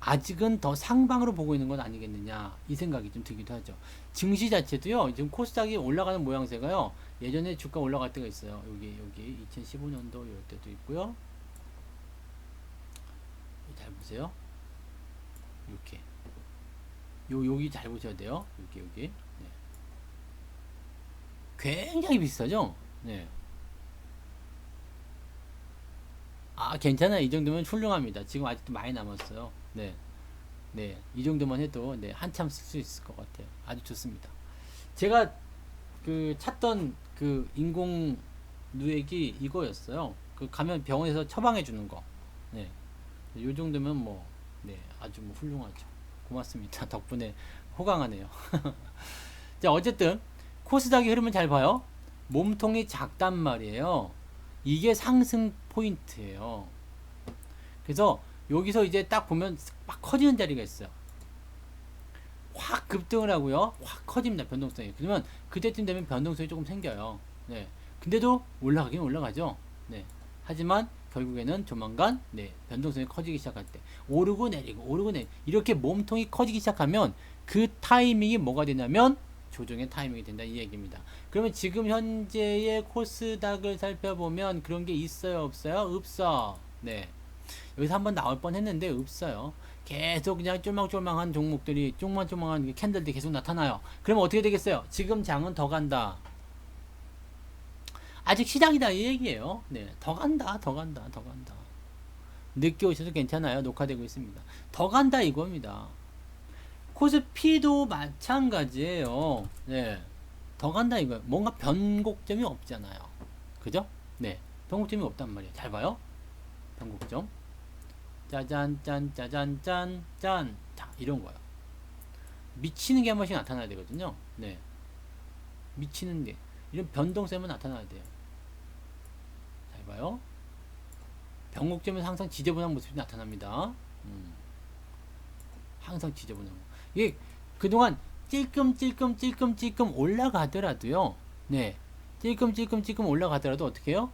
아직은 더 상방으로 보고 있는 건 아니겠느냐 이 생각이 좀 들기도 하죠. 증시 자체도요, 지금 코스닥이 올라가는 모양새가요, 예전에 주가 올라갈 때가 있어요. 여기 2015년도 이럴 때도 있고요. 잘 보세요. 이렇게 여기 잘 보셔야 돼요. 여기 네. 굉장히 비슷하죠. 네. 괜찮아요. 이 정도면 훌륭합니다. 지금 아직도 많이 남았어요. 네. 네. 이 정도만 해도, 네, 한참 쓸 수 있을 것 같아요. 아주 좋습니다. 제가 그 찾던 그 인공 누액이 이거였어요. 그 가면 병원에서 처방해 주는 거. 네. 요 정도면 뭐, 네, 아주 뭐 훌륭하죠. 고맙습니다. 덕분에 호강하네요. 자, 어쨌든 코스닥의 흐름을 잘 봐요. 몸통이 작단 말이에요. 이게 상승 포인트예요. 그래서 여기서 이제 딱 보면 막 커지는 자리가 있어요. 확 급등을 하고요. 확 커집니다. 변동성이. 그러면 그때쯤 되면 변동성이 조금 생겨요. 네. 근데도 올라가긴 올라가죠. 네. 하지만 결국에는 조만간, 네, 변동성이 커지기 시작할 때 오르고 내리고 오르고 내리고 이렇게 몸통이 커지기 시작하면 그 타이밍이 뭐가 되냐면 조정의 타이밍이 된다 이 얘기입니다. 그러면 지금 현재의 코스닥을 살펴보면 그런 게 있어요, 없어요? 없어. 네. 여기서 한번 나올 뻔 했는데 없어요. 계속 그냥 쫄망쫄망한 종목들이, 쫄망쫄망한 캔들들이 계속 나타나요. 그러면 어떻게 되겠어요? 지금 장은 더 간다. 아직 시작이다 이 얘기예요. 네, 더 간다, 더 간다, 더 간다. 늦게 오셔도 괜찮아요. 녹화되고 있습니다. 더 간다 이겁니다. 코스피도 마찬가지예요. 네, 더 간다 이거. 뭔가 변곡점이 없잖아요. 그죠? 네, 변곡점이 없단 말이에요. 잘 봐요. 변곡점. 짜잔, 짠, 짜잔, 짠, 짠. 자, 이런 거요. 미치는 게 한 번씩 나타나야 되거든요. 네, 미치는 게. 이런 변동성만 나타나야 돼요. 잘 봐요. 변곡점에서 항상 지저분한 모습이 나타납니다. 항상 지저분한 거. 이게 그동안 찔끔찔끔 올라가더라도요. 네. 찔끔찔끔 올라가더라도 어떻게 해요?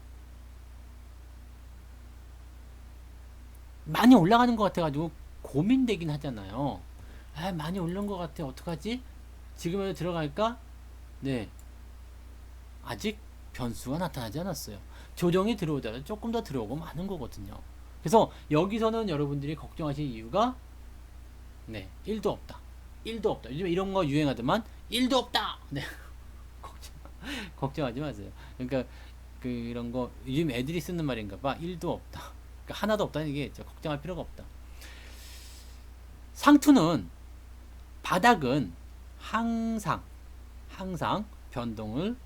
많이 올라가는 것 같아가지고 고민되긴 하잖아요. 아, 많이 오른 것 같아. 어떡하지? 지금에도 들어갈까? 네. 아직 변수가 나타나지 않았어요. 조정이 들어오더라도 조금 더 들어오고 많은 거거든요. 그래서 여기서는 여러분들이 걱정하실 이유가, 네, 1도 없다. 1도 없다. 요즘 이런 거 유행하더만 1도 없다. 네. 걱정하지 마세요. 그러니까 이런 거 요즘 애들이 쓰는 말인가 봐. 1도 없다. 그러니까 하나도 없다는 얘기겠죠. 걱정할 필요가 없다. 상투는, 바닥은 항상 변동을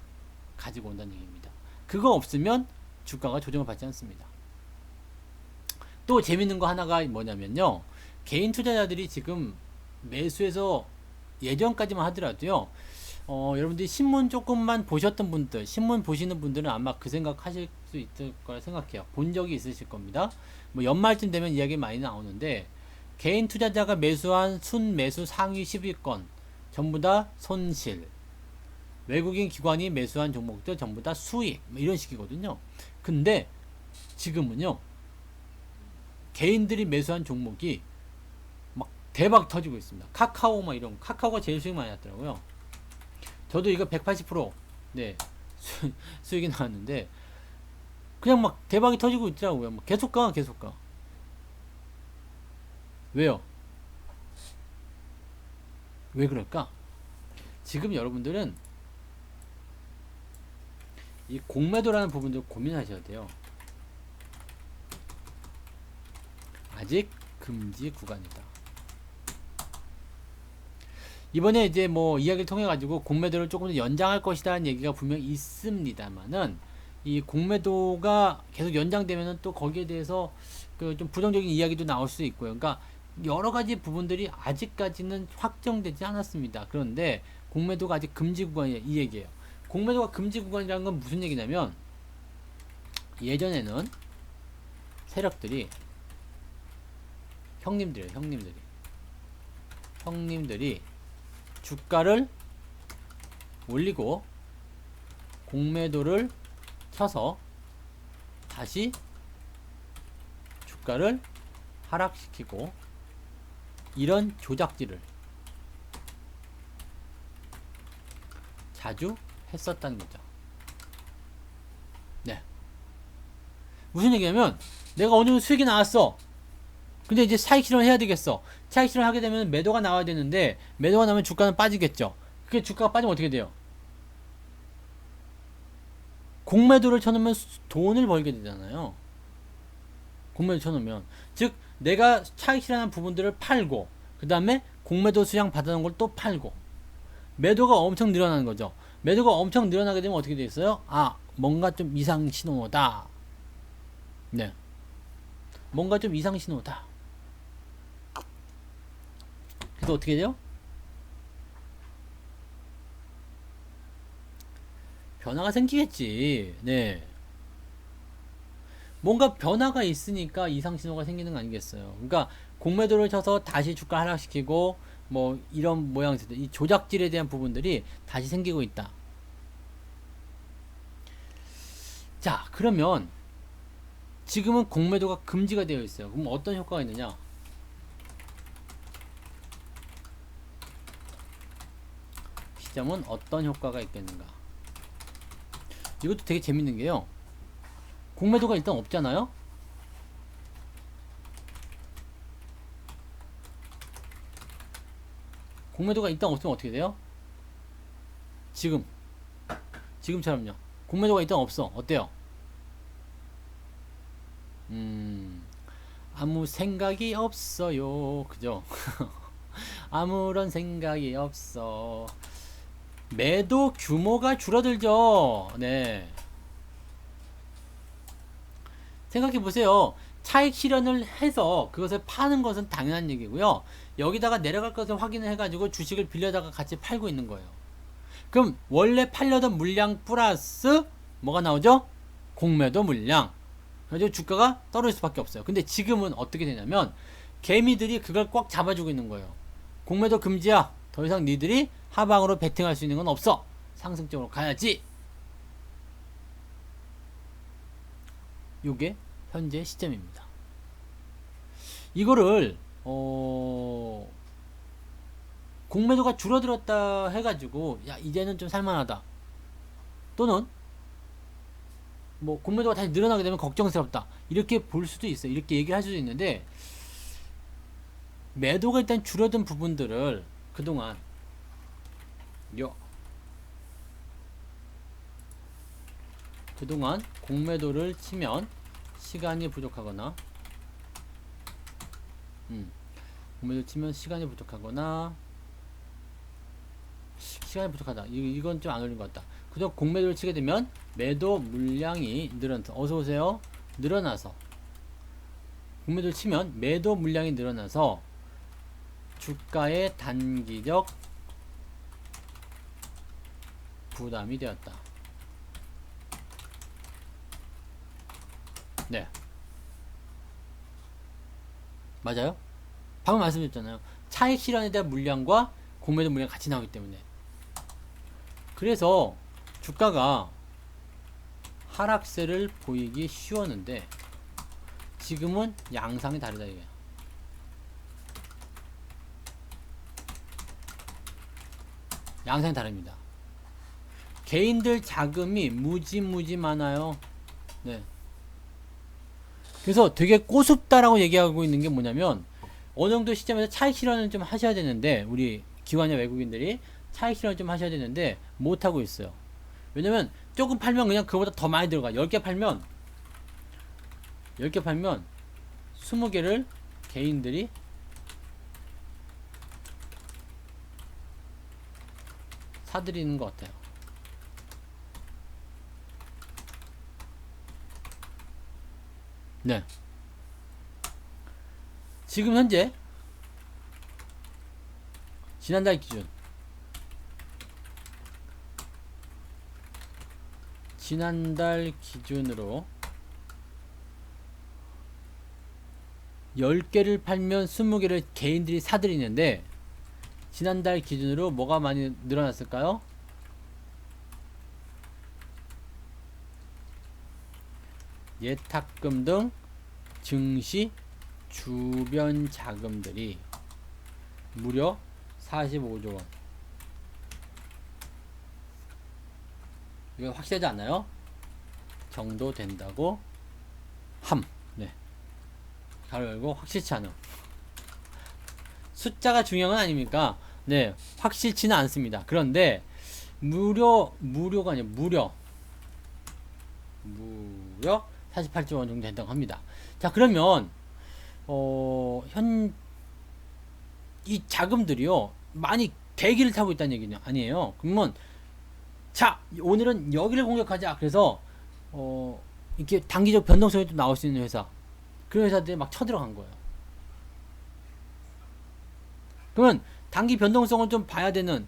가지고 온다는 얘기입니다. 그거 없으면 주가가 조정을 받지 않습니다. 또 재밌는 거 하나가 뭐냐면요. 개인 투자자들이 지금 매수해서 예전까지만 하더라도요. 여러분들이 신문 조금만 보셨던 분들, 신문 보시는 분들은 아마 그 생각 하실 수 있을 거라 생각해요. 본 적이 있으실 겁니다. 뭐 연말쯤 되면 이야기 많이 나오는데, 개인 투자자가 매수한 순매수 상위 10위권 전부 다 손실, 외국인 기관이 매수한 종목들 전부 다 수익, 뭐 이런 식이거든요. 근데 지금은요, 개인들이 매수한 종목이 막 대박 터지고 있습니다. 카카오 막 이런, 카카오가 제일 수익 많이 났더라고요. 저도 이거 180% 네, 수익이 나왔는데 그냥 막 대박이 터지고 있더라고요. 막 계속 가. 왜요? 왜 그럴까? 지금 여러분들은 이 공매도라는 부분도 고민하셔야 돼요. 아직 금지 구간이다. 이번에 이제 뭐 이야기를 통해 가지고 공매도를 조금 더 연장할 것이라는 얘기가 분명히 있습니다만은, 이 공매도가 계속 연장되면은 또 거기에 대해서 그 좀 부정적인 이야기도 나올 수 있고요. 그러니까 여러 가지 부분들이 아직까지는 확정되지 않았습니다. 그런데 공매도가 아직 금지 구간이에요. 이 얘기예요. 공매도가 금지 구간이라는 건 무슨 얘기냐면, 예전에는 세력들이, 형님들이 주가를 올리고 공매도를 켜서 다시 주가를 하락시키고, 이런 조작질을 자주 했었다는 거죠. 네. 무슨 얘기냐면, 내가 어느 정도 수익이 나왔어. 근데 이제 차익 실현을 해야 되겠어. 차익 실현을 하게 되면 매도가 나와야 되는데, 매도가 나면 주가는 빠지겠죠. 그게 주가가 빠지면 어떻게 돼요? 공매도를 쳐놓으면 돈을 벌게 되잖아요. 공매도 쳐놓으면. 즉 내가 차익 실현한 부분들을 팔고 그 다음에 공매도 수량 받아놓은 걸 또 팔고 매도가 엄청 늘어나는 거죠. 매도가 엄청 늘어나게 되면 어떻게 돼 있어요? 아, 뭔가 좀 이상 신호다. 네, 뭔가 좀 이상 신호다. 그래서 어떻게 돼요? 변화가 생기겠지. 네, 뭔가 변화가 있으니까 이상 신호가 생기는 거 아니겠어요. 그러니까 공매도를 쳐서 다시 주가 하락시키고 뭐 이런 모양새들, 이 조작질에 대한 부분들이 다시 생기고 있다. 자, 그러면 지금은 공매도가 금지가 되어 있어요. 그럼 어떤 효과가 있느냐? 시점은 어떤 효과가 있겠는가? 이것도 되게 재밌는 게요. 공매도가 일단 없잖아요. 공매도가 일단 없으면 어떻게 돼요? 지금처럼요. 공매도가 일단 없어. 어때요? 아무 생각이 없어요. 그죠? 아무런 생각이 없어. 매도 규모가 줄어들죠. 네. 생각해 보세요. 차익 실현을 해서 그것을 파는 것은 당연한 얘기고요. 여기다가 내려갈 것을 확인을 해가지고 주식을 빌려다가 같이 팔고 있는 거예요. 그럼 원래 팔려던 물량 플러스 뭐가 나오죠? 공매도 물량. 그래서 주가가 떨어질 수밖에 없어요. 근데 지금은 어떻게 되냐면 개미들이 그걸 꽉 잡아주고 있는 거예요. 공매도 금지야. 더 이상 니들이 하방으로 베팅할 수 있는 건 없어. 상승적으로 가야지. 요게 현재 시점입니다. 이거를 공매도가 줄어들었다 해가지고 야 이제는 좀 살만하다, 또는 뭐 공매도가 다시 늘어나게 되면 걱정스럽다, 이렇게 볼 수도 있어요. 이렇게 얘기를 할 수도 있는데, 매도가 일단 줄어든 부분들을 그동안 공매도를 치면 시간이 부족하거나 공매도 치면 시간이 부족하거나 시간이 부족하다, 이건 좀 안 어울린 것 같다. 그저 공매도를 치게 되면 매도 물량이 어서오세요 늘어나서, 공매도를 치면 매도 물량이 늘어나서 주가의 단기적 부담이 되었다. 네, 맞아요. 방금 말씀드렸잖아요. 차익 실현에 대한 물량과 공매도 물량 같이 나오기 때문에. 그래서 주가가 하락세를 보이기 쉬웠는데 지금은 양상이 다르다 이게. 양상이 다릅니다. 개인들 자금이 무지 많아요. 네. 그래서 되게 꼬숩다라고 얘기하고 있는 게 뭐냐면, 어느 정도 시점에서 차익 실현을 좀 하셔야 되는데, 우리 기관이나 외국인들이 차익 실현을 좀 하셔야 되는데 못하고 있어요. 왜냐면 조금 팔면 그냥 그거보다 더 많이 들어가. 10개 팔면 20개를 개인들이 사들이는 것 같아요. 네. 지금 현재 지난달 기준으로 10개를 팔면 20개를 개인들이 사들이는데, 지난달 기준으로 뭐가 많이 늘어났을까요? 예탁금 등 증시 주변 자금들이 무려 45조 원. 이거 확실하지 않나요? 정도 된다고 네. 가로 열고 확실치 않아. 숫자가 중요한 건 아닙니까? 네, 확실치는 않습니다. 그런데 무려 48조 원 정도 된다고 합니다. 자, 그러면 이 자금들이요 많이 대기를 타고 있다는 얘기는 아니에요. 그러면 자, 오늘은 여기를 공격하자. 그래서 이렇게 단기적 변동성이 또 나올 수 있는 회사, 그런 회사들이 막 쳐들어간 거예요. 그러면 단기 변동성을 좀 봐야 되는,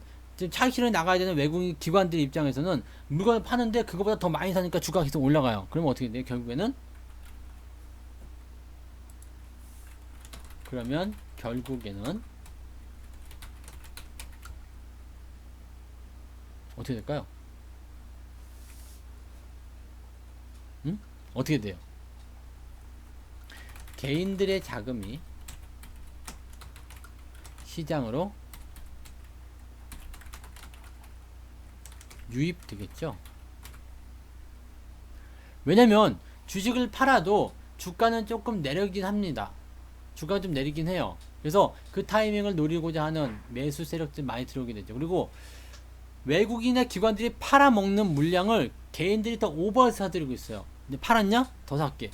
차익 실현에 나가야 되는 외국인 기관들 입장에서는 물건을 파는데 그거보다 더 많이 사니까 주가가 계속 올라가요. 그러면 어떻게 돼요? 결국에는 어떻게 될까요? 어떻게 돼요? 개인들의 자금이 시장으로 유입되겠죠. 왜냐면 주식을 팔아도 주가는 조금 내리긴 합니다. 주가가 좀 내리긴 해요. 그래서 그 타이밍을 노리고자 하는 매수 세력들 많이 들어오게 되죠. 그리고 외국인의 기관들이 팔아먹는 물량을 개인들이 더 오버해서 사들이고 있어요. 근데 팔았냐? 더 살게.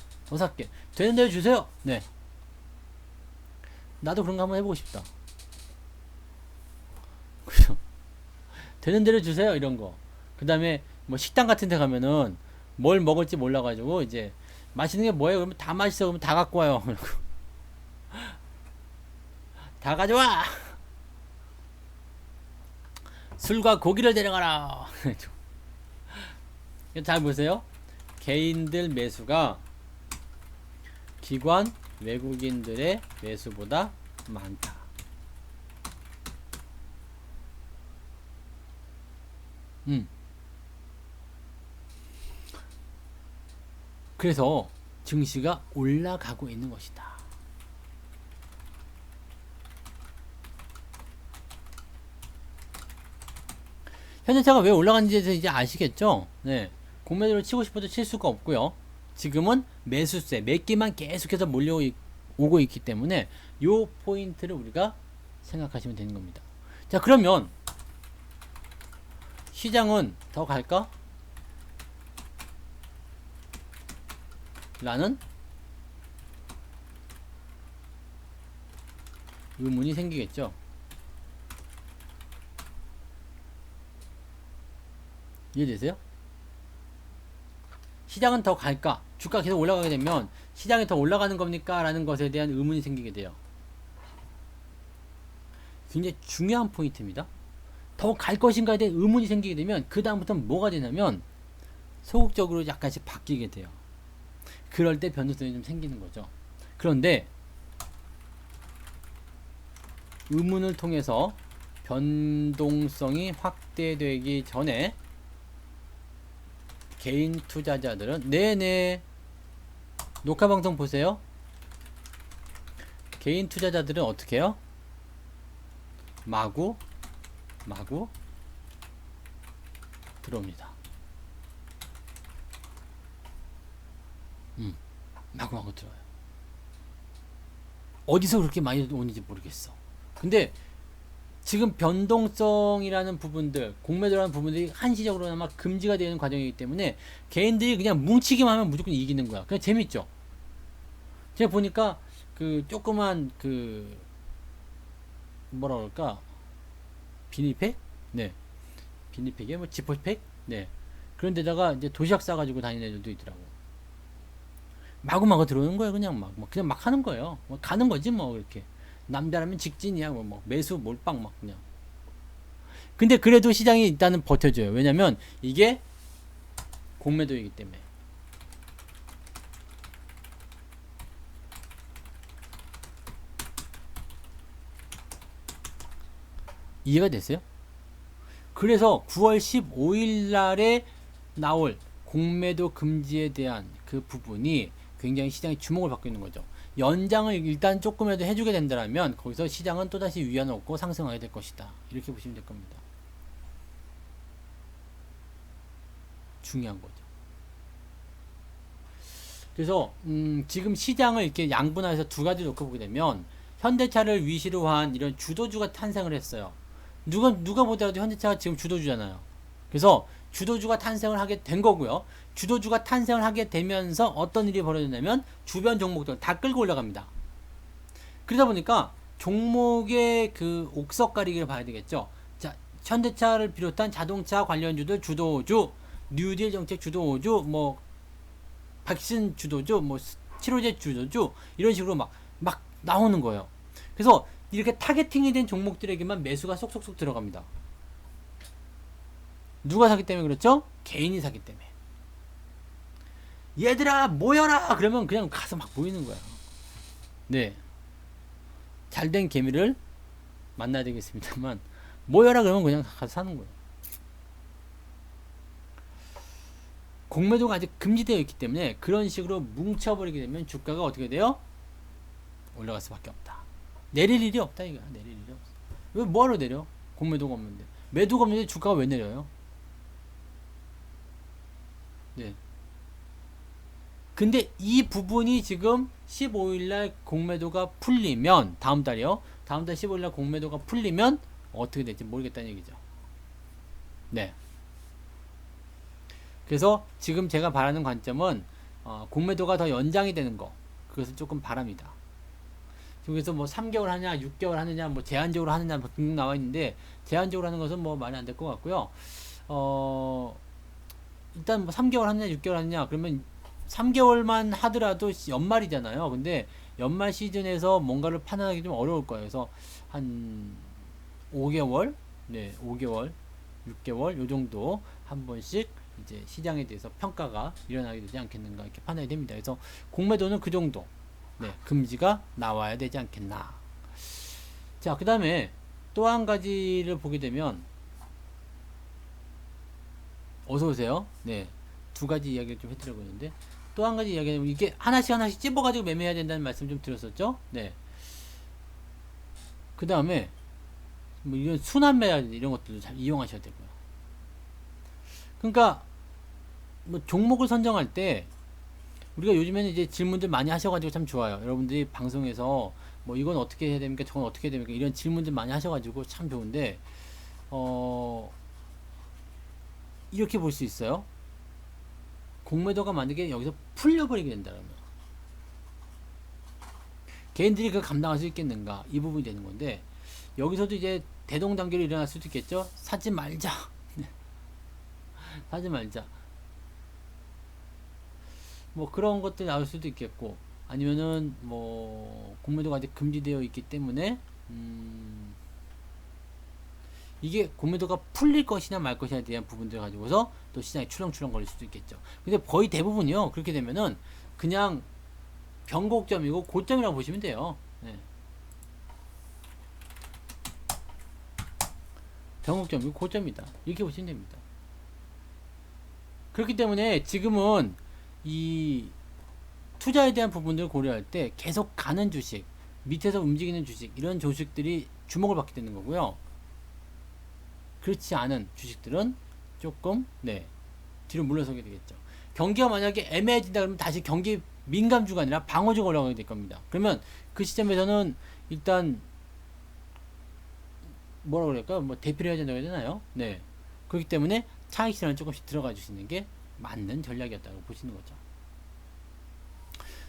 되는 대로 주세요. 네. 나도 그런 거 한번 해보고 싶다. 되는 대로 주세요. 이런 거. 그 다음에 뭐 식당 같은 데 가면은 뭘 먹을지 몰라가지고 이제 맛있는 게 뭐예요? 그러면 다 맛있어. 그러면 다 갖고 와요. 다 가져와! 술과 고기를 데려가라! 잘 보세요. 개인들 매수가 기관 외국인들의 매수보다 많다. 그래서 증시가 올라가고 있는 것이다. 현재차가 왜 올라가는지에 대해서 이제 아시겠죠? 네. 공매도를 치고 싶어도 칠 수가 없고요. 지금은 매수세, 매기만 계속해서 몰려오고 있기 때문에 요 포인트를 우리가 생각하시면 되는 겁니다. 자, 그러면 시장은 더 갈까? 라는 의문이 생기겠죠. 이해되세요? 시장은 더 갈까? 주가 계속 올라가게 되면 시장이 더 올라가는 겁니까? 라는 것에 대한 의문이 생기게 돼요. 굉장히 중요한 포인트입니다. 더 갈 것인가에 대한 의문이 생기게 되면 그 다음부터는 뭐가 되냐면 소극적으로 약간씩 바뀌게 돼요. 그럴 때 변동성이 좀 생기는 거죠. 그런데 의문을 통해서 변동성이 확대되기 전에 개인 투자자들은 네네 녹화방송 보세요. 개인 투자자들은 어떻게 해요? 마구 들어옵니다. 마구 들어와요. 어디서 그렇게 많이 오는지 모르겠어. 근데 지금 변동성이라는 부분들, 공매도라는 부분들이 한시적으로나마 금지가 되는 과정이기 때문에 개인들이 그냥 뭉치기만 하면 무조건 이기는 거야. 그냥 재밌죠. 제가 보니까 그 조그만 그 뭐라 그럴까, 비닐팩? 네, 비닐팩에 뭐 지퍼팩? 네, 그런 데다가 이제 도시락 싸가지고 다니는 애들도 있더라고. 마구마구 들어오는 거예요. 그냥 그냥 막 하는 거예요. 뭐 가는 거지 뭐. 그렇게 남자라면 직진이야. 뭐 매수 몰빵 막 그냥. 근데 그래도 시장이 일단은 버텨줘요. 왜냐면 이게 공매도이기 때문에. 이해가 됐어요? 그래서 9월 15일 날에 나올 공매도 금지에 대한 그 부분이 굉장히 시장의 주목을 받고 있는 거죠. 연장을 일단 조금이라도 해주게 된다면 거기서 시장은 또다시 위안을 얻고 상승하게 될 것이다. 이렇게 보시면 될 겁니다. 중요한 거죠. 그래서 지금 시장을 이렇게 양분화해서 두 가지 놓고 보게 되면 현대차를 위시로 한 이런 주도주가 탄생을 했어요. 누가 보더라도 현대차가 지금 주도주잖아요. 그래서 주도주가 탄생을 하게 된 거고요. 주도주가 탄생을 하게 되면서 어떤 일이 벌어졌냐면 주변 종목들 다 끌고 올라갑니다. 그러다 보니까 종목의 그 옥석 가리기를 봐야 되겠죠. 자, 현대차를 비롯한 자동차 관련주들 주도주, 뉴딜 정책 주도주, 뭐 백신 주도주, 뭐 치료제 주도주 이런 식으로 막 나오는 거예요. 그래서 이렇게 타겟팅이 된 종목들에게만 매수가 쏙쏙쏙 들어갑니다. 누가 사기 때문에 그렇죠? 개인이 사기 때문에. 얘들아 모여라 그러면 그냥 가서 막 모이는 거야. 네, 잘된 개미를 만나야 되겠습니다만 모여라 그러면 그냥 가서 사는 거예요. 공매도가 아직 금지되어 있기 때문에 그런 식으로 뭉쳐버리게 되면 주가가 어떻게 돼요? 올라갈 수밖에 없다. 내릴 일이 없다 이거야. 내릴 일이 없어. 왜 뭐하러 내려? 공매도가 없는데. 매도가 없는데 주가가 왜 내려요? 네. 근데 이 부분이 지금 15일날 공매도가 풀리면 다음 달이요. 다음 달 15일날 공매도가 풀리면 어떻게 될지 모르겠다는 얘기죠. 네. 그래서 지금 제가 바라는 관점은 공매도가 더 연장이 되는 거 그것을 조금 바랍니다. 그래서 뭐 3개월 하냐 6개월 하느냐 뭐 제한적으로 하느냐 뭐 등등 나와 있는데 제한적으로 하는 것은 뭐 말이 안 될 것 같고요. 일단 뭐 3개월 하느냐 6개월 하느냐 그러면 3개월만 하더라도 연말이잖아요. 근데 연말 시즌에서 뭔가를 판단하기 좀 어려울 거예요. 그래서 한 5개월, 네, 5개월, 6개월 요 정도 한 번씩 이제 시장에 대해서 평가가 일어나게 되지 않겠는가 이렇게 판단이 됩니다. 그래서 공매도는 그 정도, 네, 금지가 나와야 되지 않겠나. 자, 그 다음에 또 한 가지를 보게 되면 어서 오세요. 네, 두 가지 이야기를 좀 해드리고 있는데 또 한 가지 이야기는 이게 하나씩 찝어가지고 매매해야 된다는 말씀 좀 드렸었죠. 네. 그 다음에 뭐 이런 순환 매매 이런 것들도 잘 이용하셔야 되고요. 그러니까 뭐 종목을 선정할 때 우리가 요즘에는 이제 질문들 많이 하셔가지고 참 좋아요. 여러분들이 방송에서 뭐 이건 어떻게 해야 됩니까? 저건 어떻게 해야 됩니까? 이런 질문들 많이 하셔가지고 참 좋은데 이렇게 볼 수 있어요. 공매도가 만약에 여기서 풀려버리게 된다면 개인들이 그걸 감당할 수 있겠는가 이 부분이 되는 건데 여기서도 이제 대동단결이 일어날 수도 있겠죠. 사지 말자. 사지 말자. 뭐 그런 것들이 나올 수도 있겠고 아니면은 뭐 공매도가 아직 금지되어 있기 때문에 이게 공매도가 풀릴 것이냐 말 것이냐에 대한 부분들을 가지고서 또 시장이 출렁출렁 거릴 수도 있겠죠. 근데 거의 대부분이요 그렇게 되면은 그냥 변곡점이고 고점이라고 보시면 돼요. 네. 변곡점이고 고점이다 이렇게 보시면 됩니다. 그렇기 때문에 지금은 이 투자에 대한 부분들을 고려할 때 계속 가는 주식 밑에서 움직이는 주식 이런 주식들이 주목을 받게 되는 거고요. 그렇지 않은 주식들은 조금 네 뒤로 물러서게 되겠죠. 경기가 만약에 애매해진다 그러면 다시 경기 민감주가 아니라 방어주가 올라가게 될 겁니다. 그러면 그 시점에서는 일단 뭐라 그럴까요? 뭐 대피를 해야 된다고 해야 되나요? 네. 그렇기 때문에 차익 실현을 조금씩 들어가 주시는 게 맞는 전략이었다고 보시는 거죠.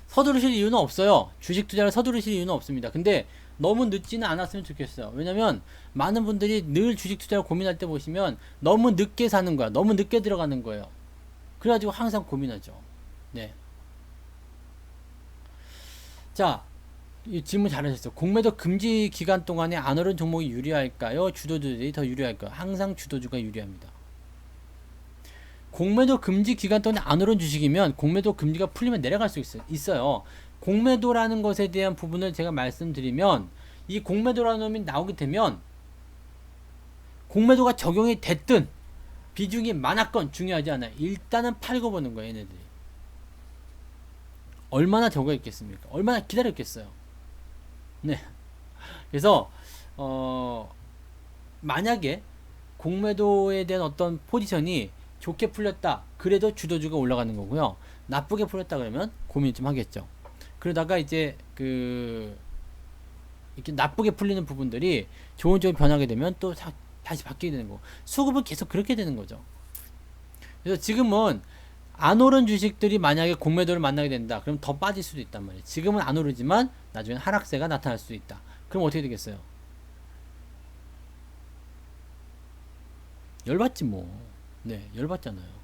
서두르실 이유는 없어요. 주식 투자를 서두르실 이유는 없습니다. 근데 너무 늦지는 않았으면 좋겠어요. 왜냐면 많은 분들이 늘 주식 투자를 고민할 때 보시면 너무 늦게 사는 거야. 너무 늦게 들어가는 거예요. 그래가지고 항상 고민하죠. 네. 자, 이 질문 잘하셨어요. 공매도 금지 기간 동안에 안 오른 종목이 유리할까요? 주도주들이 더 유리할까요? 항상 주도주가 유리합니다. 공매도 금지 기간 동안에 안 오른 주식이면 공매도 금지가 풀리면 내려갈 수 있어요. 공매도라는 것에 대한 부분을 제가 말씀드리면 이 공매도라는 놈이 나오게 되면 공매도가 적용이 됐든 비중이 많았건 중요하지 않아요. 일단은 팔고 보는 거예요. 얘네들이. 얼마나 적어 있겠습니까? 얼마나 기다렸겠어요. 네. 그래서 만약에 공매도에 대한 어떤 포지션이 좋게 풀렸다. 그래도 주도주가 올라가는 거고요. 나쁘게 풀렸다 그러면 고민 좀 하겠죠. 그러다가 이제 이렇게 나쁘게 풀리는 부분들이 좋은 쪽으로 변하게 되면 또 다시 바뀌게 되는 거. 수급은 계속 그렇게 되는 거죠. 그래서 지금은 안 오른 주식들이 만약에 공매도를 만나게 된다. 그럼 더 빠질 수도 있단 말이에요. 지금은 안 오르지만 나중엔 하락세가 나타날 수도 있다. 그럼 어떻게 되겠어요? 열받지 뭐. 네, 열받잖아요.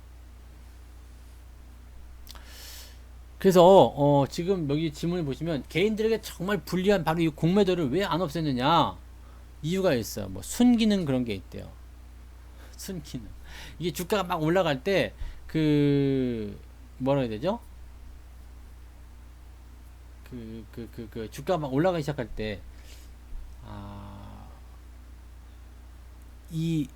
그래서 지금 여기 질문을 보시면 개인들에게 정말 불리한 바로 이 공매도를 왜 안 없앴느냐? 이유가 있어요. 뭐 순기능 그런 게 있대요. 순기능. 이게 주가가 막 올라갈 때 뭐라 해야 되죠? 주가가 막 올라가기 시작할 때, 이,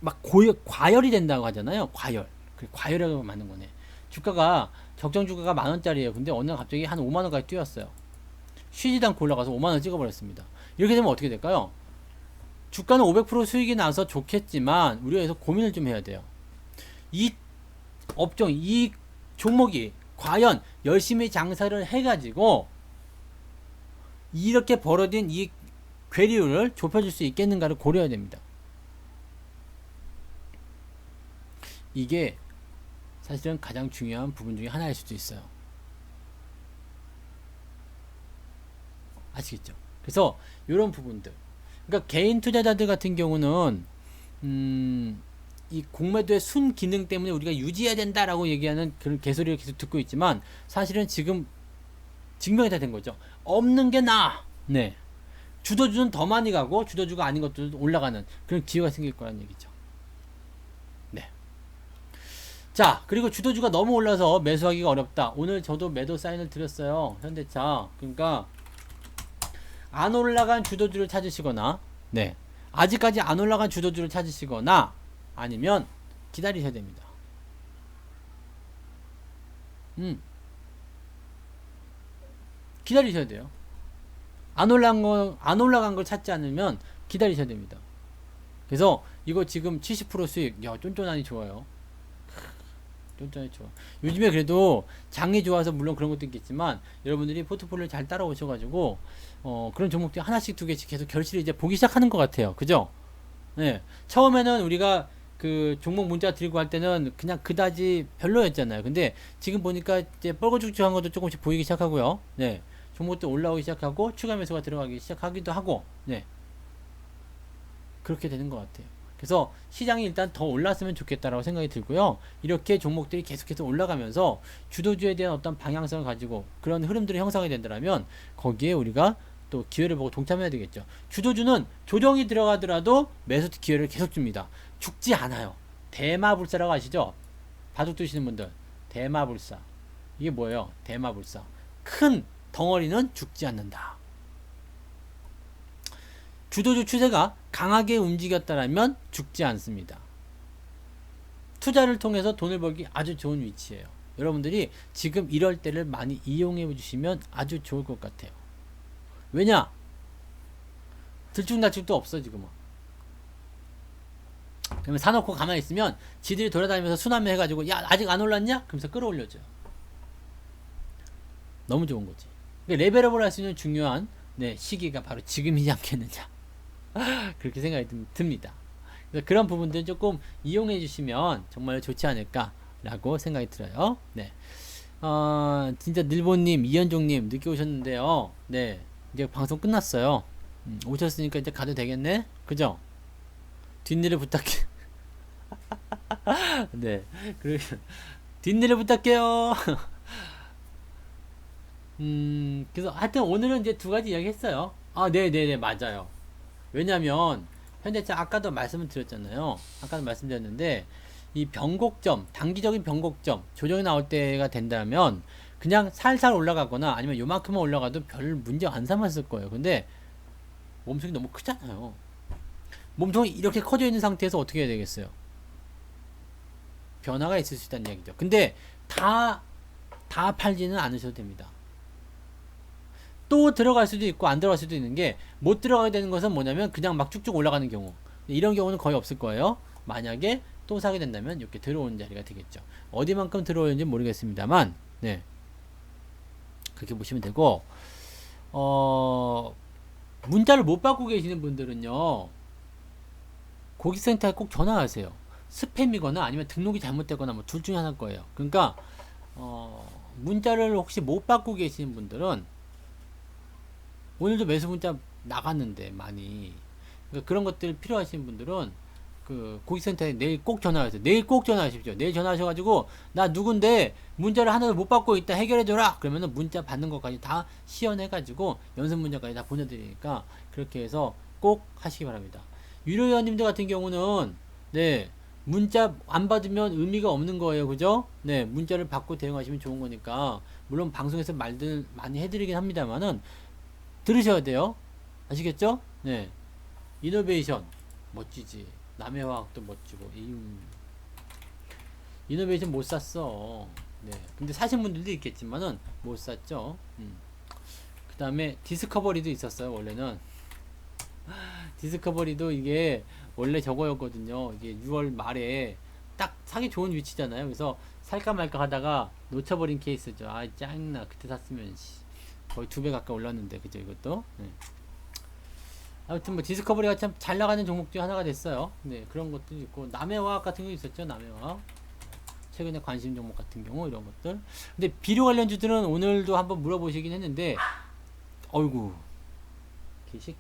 막 과열이 된다고 하잖아요. 과열. 과열이라고 맞는 거네. 주가가, 적정 주가가 10,000원짜리예요. 근데 어느 날 갑자기 한 5만원까지 뛰었어요. 쉬지도 않고 올라가서 5만원 찍어버렸습니다. 이렇게 되면 어떻게 될까요? 주가는 500% 수익이 나서 좋겠지만, 우리가 여기서 고민을 좀 해야 돼요. 이 업종, 이 종목이 과연 열심히 장사를 해가지고 이렇게 벌어진 이 괴리율을 좁혀줄 수 있겠는가를 고려해야 됩니다. 이게 사실은 가장 중요한 부분 중에 하나일 수도 있어요. 아시겠죠? 그래서 이런 부분들, 그러니까 개인 투자자들 같은 경우는 이 공매도의 순 기능 때문에 우리가 유지해야 된다라고 얘기하는 그런 개소리를 계속 듣고 있지만 사실은 지금 증명이 다 된 거죠. 없는 게 나아. 네. 주도주는 더 많이 가고 주도주가 아닌 것들도 올라가는 그런 기회가 생길 거라는 얘기죠. 네. 자, 그리고 주도주가 너무 올라서 매수하기가 어렵다. 오늘 저도 매도 사인을 드렸어요. 현대차. 그러니까 안 올라간 주도주를 찾으시거나, 네. 아직까지 안 올라간 주도주를 찾으시거나 아니면 기다리셔야 됩니다. 기다리셔야 돼요. 안 올라간 걸 찾지 않으면 기다리셔야 됩니다. 그래서 이거 지금 70% 수익, 야, 쫀쫀하니 좋아요. 쫀쫀하니 좋아. 요즘에 그래도 장이 좋아서 물론 그런 것도 있겠지만 여러분들이 포트폴리오를 잘 따라오셔가지고 그런 종목들이 하나씩 두 개씩 계속 결실을 이제 보기 시작하는 것 같아요. 그죠? 네. 처음에는 우리가 그 종목 문자 드리고 할 때는 그냥 그다지 별로였잖아요. 근데 지금 보니까 이제 뻘거죽죽한 것도 조금씩 보이기 시작하고요. 네. 종목도 올라오기 시작하고 추가 매수가 들어가기 시작하기도 하고, 네. 그렇게 되는 것 같아요. 그래서 시장이 일단 더 올랐으면 좋겠다라고 생각이 들고요. 이렇게 종목들이 계속해서 올라가면서 주도주에 대한 어떤 방향성을 가지고 그런 흐름들이 형성이 된다면 거기에 우리가 또 기회를 보고 동참해야 되겠죠. 주도주는 조정이 들어가더라도 매수 기회를 계속 줍니다. 죽지 않아요. 대마불사라고 아시죠? 바둑 두시는 분들. 대마불사. 이게 뭐예요? 대마불사. 큰 덩어리는 죽지 않는다. 주도주 추세가 강하게 움직였다면 죽지 않습니다. 투자를 통해서 돈을 벌기 아주 좋은 위치예요. 여러분들이 지금 이럴 때를 많이 이용해 주시면 아주 좋을 것 같아요. 왜냐? 들쭉날쭉도 없어 지금은. 그러면 사놓고 가만히 있으면 지들이 돌아다니면서 순환매 해가지고 야 아직 안 올랐냐? 그러면서 끌어올려줘요. 너무 좋은 거지. 레벨업을 할 수 있는 중요한 시기가 바로 지금이지 않겠느냐. 그렇게 생각이 듭니다. 그래서 그런 부분들 조금 이용해 주시면 정말 좋지 않을까라고 생각이 들어요. 네. 진짜 늘보님, 이현종님 늦게 오셨는데요. 네. 이제 방송 끝났어요. 오셨으니까 이제 가도 되겠네? 그죠? 뒷일을 부탁해. 네. 뒷일을 부탁해요. 그래서 하여튼 오늘은 이제 두 가지 이야기 했어요. 네네네, 맞아요. 왜냐면, 현대차 아까도 말씀을 드렸잖아요. 아까도 말씀드렸는데, 이 변곡점, 단기적인 변곡점, 조정이 나올 때가 된다면, 그냥 살살 올라가거나 아니면 요만큼만 올라가도 별 문제 안 삼았을 거예요. 근데, 몸통이 너무 크잖아요. 몸통이 이렇게 커져 있는 상태에서 어떻게 해야 되겠어요? 변화가 있을 수 있다는 얘기죠. 근데, 다 팔지는 않으셔도 됩니다. 또 들어갈 수도 있고 안 들어갈 수도 있는 게 못 들어가게 되는 것은 뭐냐면 그냥 막 쭉쭉 올라가는 경우, 이런 경우는 거의 없을 거예요. 만약에 또 사게 된다면 이렇게 들어오는 자리가 되겠죠. 어디만큼 들어오는지 모르겠습니다만 네, 그렇게 보시면 되고 문자를 못 받고 계시는 분들은요 고객센터에 꼭 전화하세요. 스팸이거나 아니면 등록이 잘못되거나 뭐 둘 중에 하나일 거예요. 그러니까 문자를 혹시 못 받고 계시는 분들은 오늘도 매수 문자 나갔는데 많이, 그러니까 그런 것들 필요하신 분들은 그 고객센터에 내일 꼭 전화하세요. 내일 꼭 전화하십시오. 내일 전화하셔가지고 나 누군데 문자를 하나도 못 받고 있다 해결해줘라. 그러면은 문자 받는 것까지 다 시연해가지고 연습 문자까지 다 보내드리니까 그렇게 해서 꼭 하시기 바랍니다. 유료 회원님들 같은 경우는 네 문자 안 받으면 의미가 없는 거예요. 그죠? 네 문자를 받고 대응하시면 좋은 거니까 물론 방송에서 말들 많이 해드리긴 합니다만은 들으셔야 돼요. 아시겠죠? 네 이노베이션 멋지지. 남의 화학도 멋지고 이노베이션 못 샀어. 네 근데 사신 분들도 있겠지만은 못 샀죠. 그 다음에 디스커버리도 있었어요. 원래는 디스커버리도 이게 원래 저거였거든요. 이게 6월 말에 딱 사기 좋은 위치잖아요. 그래서 살까 말까 하다가 놓쳐버린 케이스죠. 아 짱나. 그때 샀으면 거의 2배 가까이 올랐는데 그죠 이것도. 네. 아무튼 뭐 디스커버리가 참 잘 나가는 종목 중에 하나가 됐어요. 네 그런 것도 있고 남해화학 같은 거 있었죠. 남해화학 최근에 관심 종목 같은 경우 이런 것들. 근데 비료 관련주들은 오늘도 한번 물어보시긴 했는데 어이구 개새끼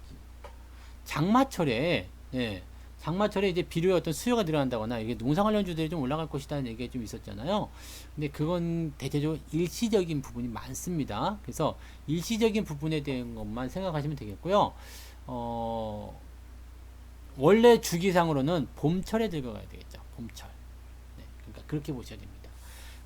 장마철에 예, 장마철에 이제 비료의 어떤 수요가 늘어난다거나 이게 농사 관련주들이 좀 올라갈 것이라는 얘기가 좀 있었잖아요. 근데 그건 대체적으로 일시적인 부분이 많습니다. 그래서 일시적인 부분에 대한 것만 생각하시면 되겠고요. 원래 주기상으로는 봄철에 들어가야 되겠죠. 봄철. 네, 그러니까 그렇게 보셔야 됩니다.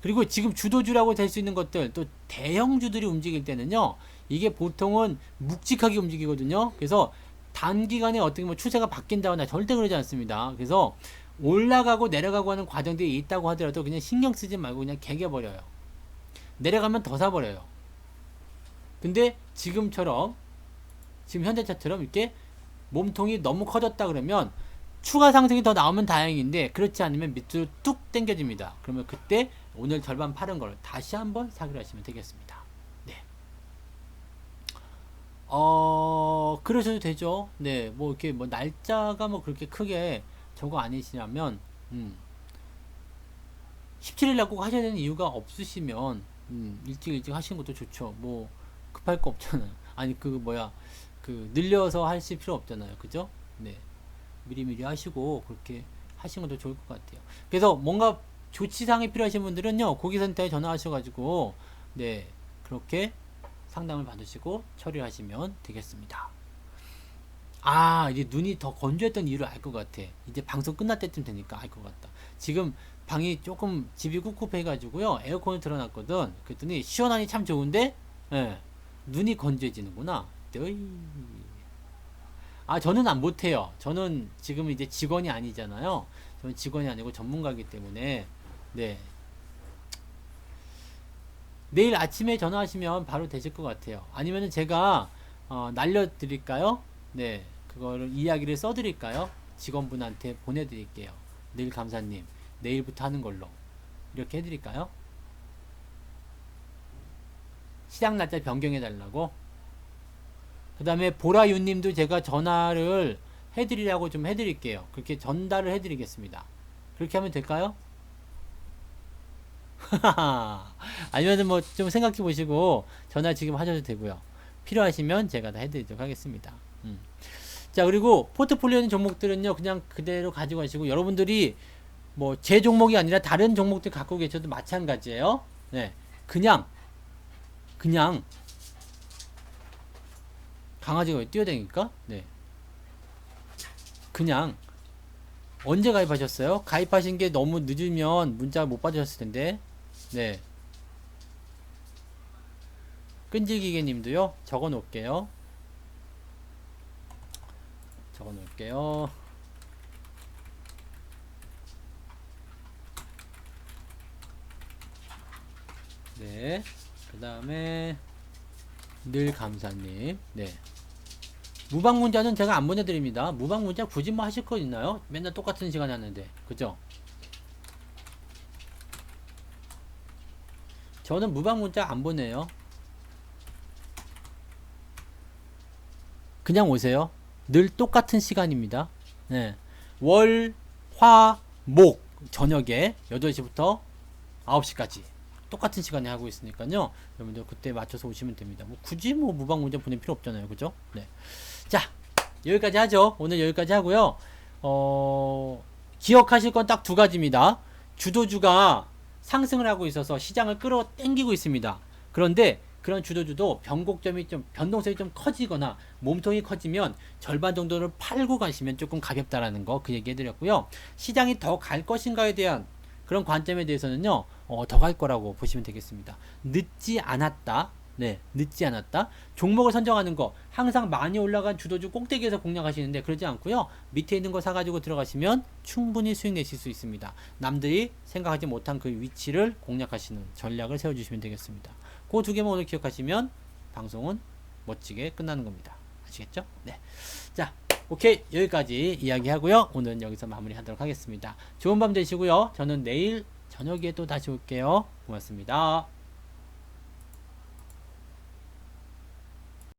그리고 지금 주도주라고 될 수 있는 것들, 또 대형주들이 움직일 때는요, 이게 보통은 묵직하게 움직이거든요. 그래서 단기간에 어떻게 뭐 추세가 바뀐다거나 절대 그러지 않습니다. 그래서 올라가고 내려가고 하는 과정들이 있다고 하더라도 그냥 신경 쓰지 말고 그냥 개겨버려요. 내려가면 더 사버려요. 근데 지금처럼, 지금 현재 차처럼 이렇게 몸통이 너무 커졌다 그러면 추가 상승이 더 나오면 다행인데 그렇지 않으면 밑으로 뚝 당겨집니다. 그러면 그때 오늘 절반 파는 걸 다시 한번 사기로 하시면 되겠습니다. 네. 그러셔도 되죠. 네. 뭐 이렇게 뭐 날짜가 뭐 그렇게 크게 저거 아니시냐면 17일 날 꼭 하셔야 되는 이유가 없으시면 일찍 하시는 것도 좋죠. 뭐 급할 거 없잖아요. 아니 그 뭐야 그 늘려서 하실 필요 없잖아요. 그죠? 네. 미리미리 하시고 그렇게 하시는 것도 좋을 것 같아요. 그래서 뭔가 조치사항이 필요하신 분들은요 고객센터에 전화하셔가지고 네 그렇게 상담을 받으시고 처리하시면 되겠습니다. 아 이제 눈이 더 건조했던 이유를 알 것 같아. 이제 방송 끝날 때쯤 되니까 알 것 같다. 지금 방이 조금 집이 꿉꿉해 가지고요 에어컨을 틀어놨거든. 그랬더니 시원하니 참 좋은데 예, 눈이 건조해지는구나. 어이. 아 저는 안 못해요. 저는 지금 이제 직원이 아니잖아요. 저는 직원이 아니고 전문가이기 때문에 네 내일 아침에 전화하시면 바로 되실 것 같아요. 아니면은 제가 날려드릴까요? 네 그거를 이야기를 써드릴까요? 직원분한테 보내드릴게요. 늘 감사님 내일부터 하는 걸로 이렇게 해드릴까요? 시작 날짜 변경해 달라고. 그 다음에 보라윤님도 제가 전화를 해드리라고 좀 해드릴게요. 그렇게 전달을 해드리겠습니다. 그렇게 하면 될까요? 아니면 뭐 좀 생각해 보시고 전화 지금 하셔도 되고요. 필요하시면 제가 다 해드리도록 하겠습니다. 자 그리고 포트폴리오 있는 종목들은요 그냥 그대로 가지고 가시고 여러분들이 뭐 제 종목이 아니라 다른 종목들 갖고 계셔도 마찬가지예요. 네, 그냥 강아지가 왜 뛰어다니까? 네, 그냥 언제 가입하셨어요? 가입하신 게 너무 늦으면 문자 못 받으셨을 텐데. 네, 끈질기계님도요. 적어 놓을게요. 적어 놓을게요. 네, 그 다음에 늘 감사님. 네. 무방문자는 제가 안 보내드립니다. 무방문자 굳이 뭐 하실 거 있나요? 맨날 똑같은 시간에 하는데. 그죠? 저는 무방문자 안 보내요. 그냥 오세요. 늘 똑같은 시간입니다. 네. 월, 화, 목 저녁에 8시부터 9시까지 똑같은 시간에 하고 있으니까요. 여러분들 그때 맞춰서 오시면 됩니다. 뭐 굳이 뭐 무방 문제 보낼 필요 없잖아요. 그죠? 네. 자, 여기까지 하죠. 오늘 여기까지 하고요. 기억하실 건 딱 두 가지입니다. 주도주가 상승을 하고 있어서 시장을 끌어당기고 있습니다. 그런데 그런 주도주도 변곡점이 좀 변동성이 좀 커지거나 몸통이 커지면 절반 정도를 팔고 가시면 조금 가볍다라는 거 그 얘기 해드렸고요. 시장이 더 갈 것인가에 대한 그런 관점에 대해서는요, 더 갈 거라고 보시면 되겠습니다. 늦지 않았다. 네, 늦지 않았다. 종목을 선정하는 거 항상 많이 올라간 주도주 꼭대기에서 공략하시는데 그러지 않고요. 밑에 있는 거 사가지고 들어가시면 충분히 수익 내실 수 있습니다. 남들이 생각하지 못한 그 위치를 공략하시는 전략을 세워주시면 되겠습니다. 그 두 개만 오늘 기억하시면 방송은 멋지게 끝나는 겁니다. 아시겠죠? 네. 자, 오케이. 여기까지 이야기하고요. 오늘은 여기서 마무리하도록 하겠습니다. 좋은 밤 되시고요. 저는 내일 저녁에 또 다시 올게요. 고맙습니다.